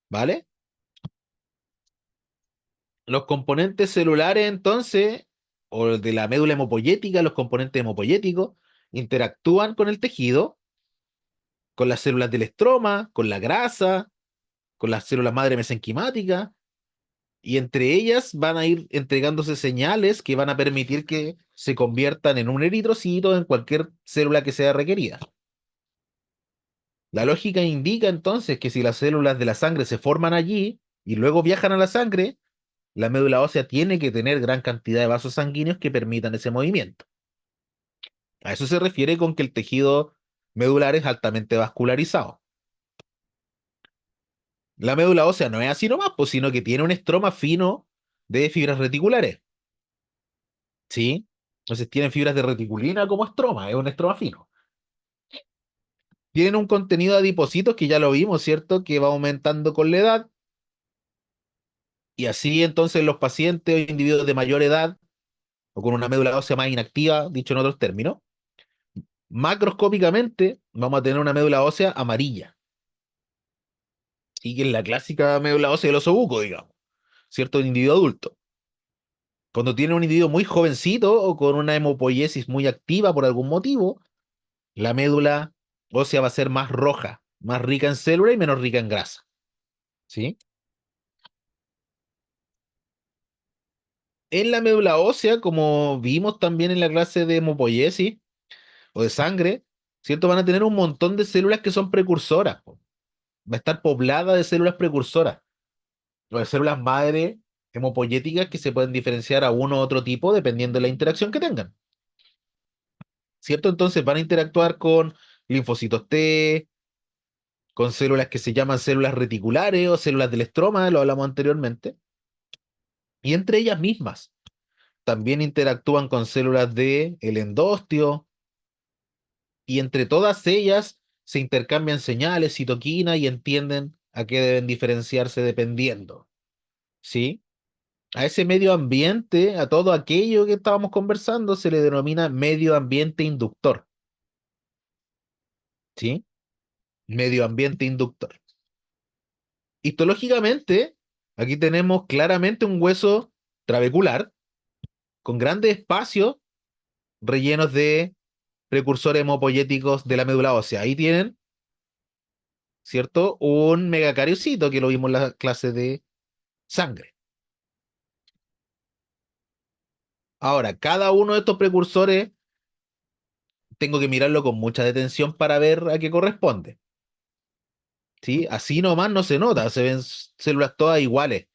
¿vale? Los componentes celulares, entonces, o de la médula hemopoyética, los componentes hemopoyéticos, interactúan con el tejido, con las células del estroma, con la grasa, con las células madre mesenquimáticas, y entre ellas van a ir entregándose señales que van a permitir que se conviertan en un eritrocito en cualquier célula que sea requerida. La lógica indica entonces que si las células de la sangre se forman allí y luego viajan a la sangre, la médula ósea tiene que tener gran cantidad de vasos sanguíneos que permitan ese movimiento. A eso se refiere con que el tejido medular es altamente vascularizado. La médula ósea no es así nomás, pues, sino que tiene un estroma fino de fibras reticulares. ¿Sí? Entonces tienen fibras de reticulina como estroma, es un estroma fino. Tienen un contenido de adipocitos que ya lo vimos, ¿cierto? Que va aumentando con la edad. Y así entonces los pacientes o individuos de mayor edad o con una médula ósea más inactiva, dicho en otros términos, macroscópicamente vamos a tener una médula ósea amarilla. Y que es la clásica médula ósea del osobuco, digamos, ¿cierto? De individuo adulto. Cuando tiene un individuo muy jovencito o con una hemopoiesis muy activa por algún motivo, la médula ósea va a ser más roja, más rica en célula y menos rica en grasa. ¿Sí? En la médula ósea, como vimos también en la clase de hemopoiesis o de sangre, ¿cierto? Van a tener un montón de células que son precursoras. Va a estar poblada de células precursoras, o de células madre hemopoyéticas que se pueden diferenciar a uno u otro tipo dependiendo de la interacción que tengan. ¿Cierto? Entonces van a interactuar con linfocitos T, con células que se llaman células reticulares o células del estroma, lo hablamos anteriormente, y entre ellas mismas también interactúan con células del endostio, y entre todas ellas se intercambian señales, citoquinas y entienden a qué deben diferenciarse dependiendo, ¿sí? A ese medio ambiente, a todo aquello que estábamos conversando, se le denomina medio ambiente inductor, ¿sí? Medio ambiente inductor. Histológicamente, aquí tenemos claramente un hueso trabecular con grandes espacios rellenos de precursores hemopoyéticos de la médula ósea. Ahí tienen, ¿cierto? Un megacariocito que lo vimos en la clase de sangre. Ahora, cada uno de estos precursores tengo que mirarlo con mucha detención para ver a qué corresponde. ¿Sí? Así nomás no se nota, se ven células todas iguales.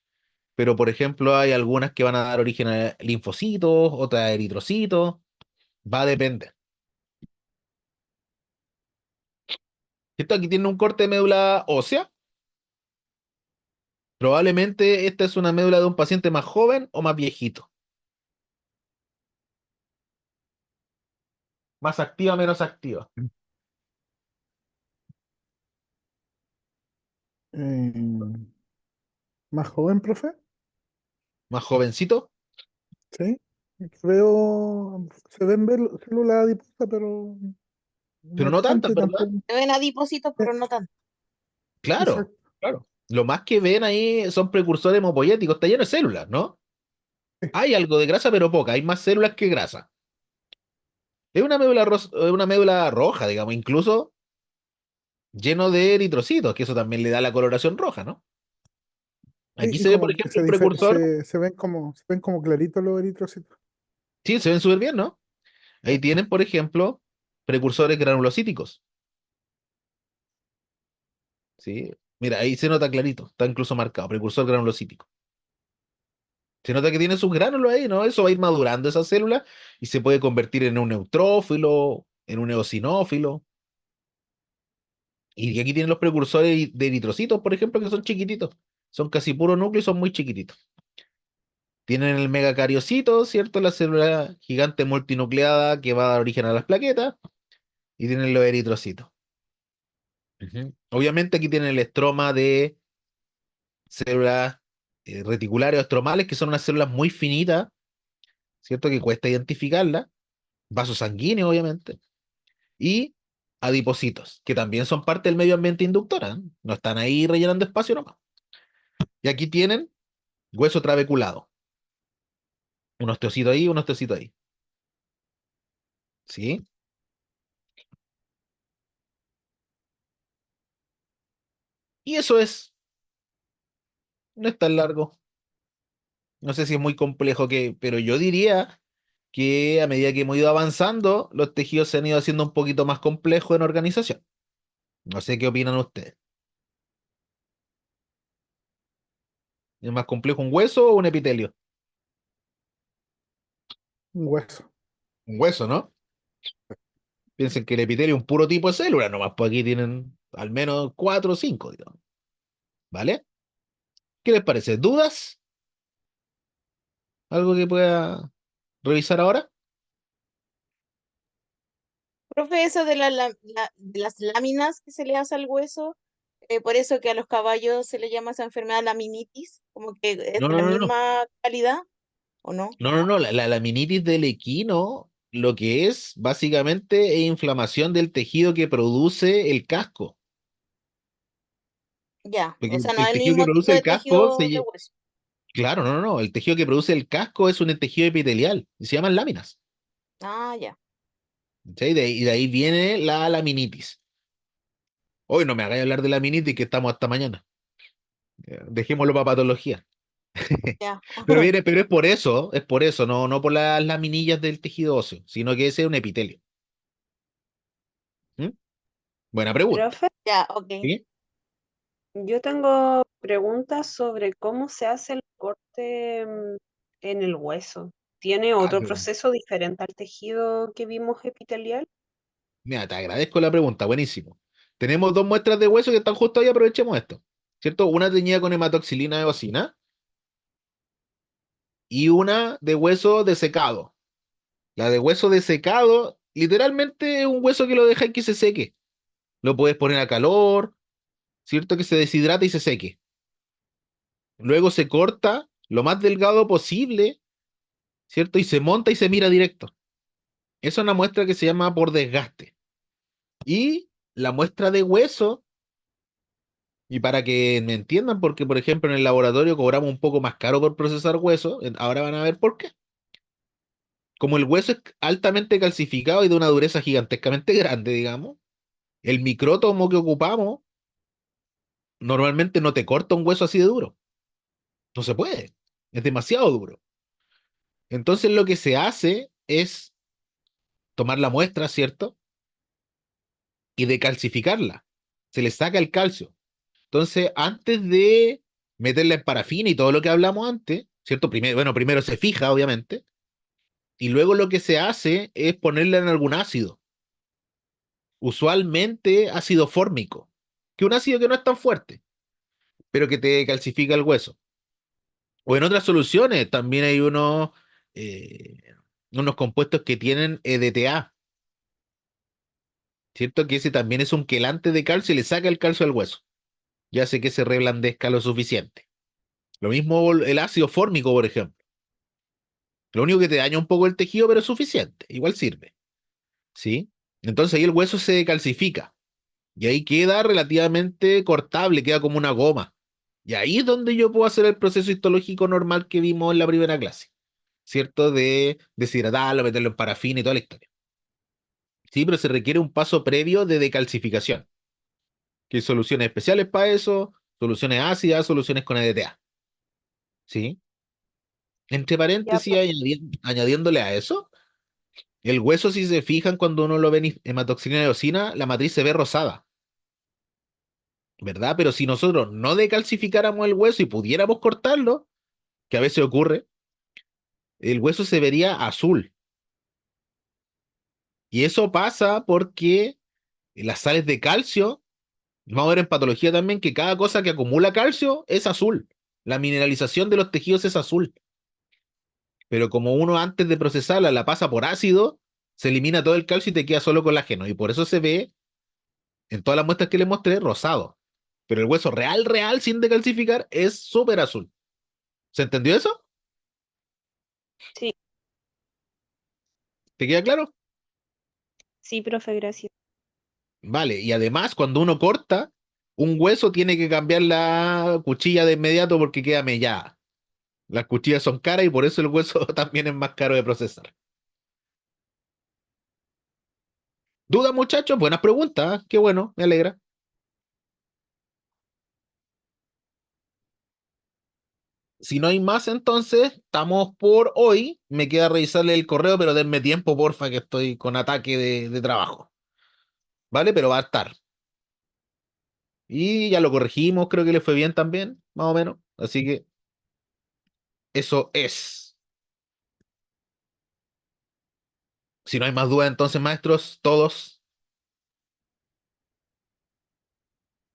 Pero, por ejemplo, hay algunas que van a dar origen a linfocitos, otras a eritrocitos. Va a depender. Esto aquí tiene un corte de médula ósea. Probablemente esta es una médula de un paciente más joven o más viejito. Más activa, menos activa. Eh, ¿Más joven, profe? Más jovencito, Sí. Veo, se ven células adiposas, pero pero no no tantas, tanto ¿verdad? tampoco. Se ven adipocitos, pero no tanto. Claro, Exacto. claro. Lo más que ven ahí son precursores hemopoyéticos, está lleno de células, ¿no? Hay algo de grasa, pero poca, hay más células que grasa. Es una médula roja, digamos, incluso lleno de eritrocitos, que eso también le da la coloración roja, ¿no? Sí, Aquí y se ve, por como que ejemplo, un precursor. se ven como claritos los eritrocitos. Sí, se ven súper bien, ¿no? Ahí tienen, por ejemplo, precursores granulocíticos, ¿sí? Mira, ahí se nota clarito, está incluso marcado, precursor granulocítico. Se nota que tiene sus gránulos ahí, ¿no? Eso va a ir madurando esa célula y se puede convertir en un neutrófilo, en un eosinófilo. Y aquí tienen los precursores de eritrocitos, por ejemplo, que son chiquititos. Son casi puro núcleo y son muy chiquititos. Tienen el megacariocito, ¿cierto? La célula gigante multinucleada que va a dar origen a las plaquetas. Y tienen los eritrocitos. Ujú. Obviamente aquí tienen el estroma de células reticulares o estromales, que son unas células muy finitas, ¿cierto? Que cuesta identificarlas. Vasos sanguíneos, obviamente. Y adipocitos, que también son parte del medio ambiente inductor, ¿eh? No están ahí rellenando espacio nomás. Y aquí tienen hueso trabeculado. Un osteocito ahí, un osteocito ahí. ¿Sí? Y eso es, no es tan largo. No sé si es muy complejo, pero yo diría que a medida que hemos ido avanzando, los tejidos se han ido haciendo un poquito más complejos en organización. No sé qué opinan ustedes. ¿Es más complejo un hueso o un epitelio? Un hueso. Un hueso, ¿no? Piensen que el epitelio es un puro tipo de célula, nomás, pues aquí tienen al menos cuatro o cinco, digamos. ¿Vale? ¿Qué les parece? ¿Dudas? ¿Algo que pueda revisar ahora? Profe, eso de, de las láminas que se le hace al hueso, por eso que a los caballos se le llama esa enfermedad laminitis, como que es No, de no, la no, no. misma calidad, ¿o no? No, no, no. La laminitis del equino, lo que es básicamente es inflamación del tejido que produce el casco. Ya, Porque o sea, no es el el tejido que mismo produce tipo el de casco tejido de hueso. Claro, no, no, no. El tejido que produce el casco es un tejido epitelial y se llaman láminas. Ah, ya. ¿Sí? De ahí viene la laminitis. Hoy no me hagáis hablar de laminitis que estamos hasta mañana. Dejémoslo para patología. Ya. Pero es por eso, no, no por las laminillas del tejido óseo, sino que ese es un epitelio. ¿Mm? Buena pregunta. Profe, Ya, ok. ¿Sí? yo tengo preguntas sobre cómo se hace el corte en el hueso. ¿Tiene Ah, otro pero, proceso diferente al tejido que vimos epitelial? mira, te agradezco la pregunta, buenísimo. Tenemos dos muestras de hueso que están justo ahí, aprovechemos esto. ¿Cierto? Una teñida con hematoxilina de eosina y una de hueso desecado. La de hueso desecado literalmente es un hueso que lo dejáis que se seque. Lo puedes poner a calor, ¿cierto? Que se deshidrate y se seque. Luego se corta lo más delgado posible, ¿cierto? Y se monta y se mira directo. Esa es una muestra que se llama por desgaste. Y la muestra de hueso, y para que me entiendan, porque por ejemplo en el laboratorio cobramos un poco más caro por procesar hueso, ahora van a ver por qué. Como el hueso es altamente calcificado y de una dureza gigantescamente grande, digamos, el micrótomo que ocupamos normalmente no te corta un hueso así de duro. No se puede. Es demasiado duro. Entonces lo que se hace es tomar la muestra, ¿cierto? Y decalcificarla. Se le saca el calcio. Entonces, antes de meterla en parafina y todo lo que hablamos antes, ¿cierto? Primero, bueno, primero se fija, obviamente, y luego lo que se hace es ponerla en algún ácido. Usualmente ácido fórmico, que un ácido que no es tan fuerte, pero que te calcifica el hueso. O en otras soluciones también hay eh, unos compuestos que tienen EDTA, ¿cierto? Que ese también es un quelante de calcio y le saca el calcio al hueso y hace que se reblandezca lo suficiente. Lo mismo el ácido fórmico, por ejemplo. Lo único que te daña un poco el tejido, pero es suficiente. Igual sirve. ¿Sí? Entonces ahí el hueso se calcifica. Y ahí queda relativamente cortable, queda como una goma. Y ahí es donde yo puedo hacer el proceso histológico normal que vimos en la primera clase. ¿Cierto? De deshidratarlo, meterlo en parafina y toda la historia. Sí, pero se requiere un paso previo de decalcificación. Que hay soluciones especiales para eso, soluciones ácidas, soluciones con EDTA. ¿Sí? Entre Ya, paréntesis, añadiéndole a eso, el hueso, si se fijan, cuando uno lo ve en hematoxilina y eosina, la matriz se ve rosada, ¿verdad? Pero si nosotros no decalcificáramos el hueso y pudiéramos cortarlo, que a veces ocurre, el hueso se vería azul. Y eso pasa porque las sales de calcio, vamos a ver en patología también que cada cosa que acumula calcio es azul. La mineralización de los tejidos es azul. Pero como uno antes de procesarla la pasa por ácido, se elimina todo el calcio y te queda solo colágeno. Y por eso se ve en todas las muestras que le mostré rosado. Pero el hueso real, real, sin decalcificar, es súper azul. ¿Se entendió eso? sí, ¿Te queda claro? sí, profe, gracias. Vale, y además cuando uno corta, un hueso tiene que cambiar la cuchilla de inmediato porque queda mellada. Las cuchillas son caras y por eso el hueso también es más caro de procesar. ¿Duda, muchachos? Buenas preguntas. Qué bueno, me alegra. Si no hay más, entonces estamos por hoy. Me queda revisarle el correo, pero denme tiempo, porfa, que estoy con ataque de trabajo. ¿Vale? Pero va a estar. Y ya lo corregimos, creo que le fue bien también, más o menos. Así que eso es. Si no hay más dudas, entonces, maestros, todos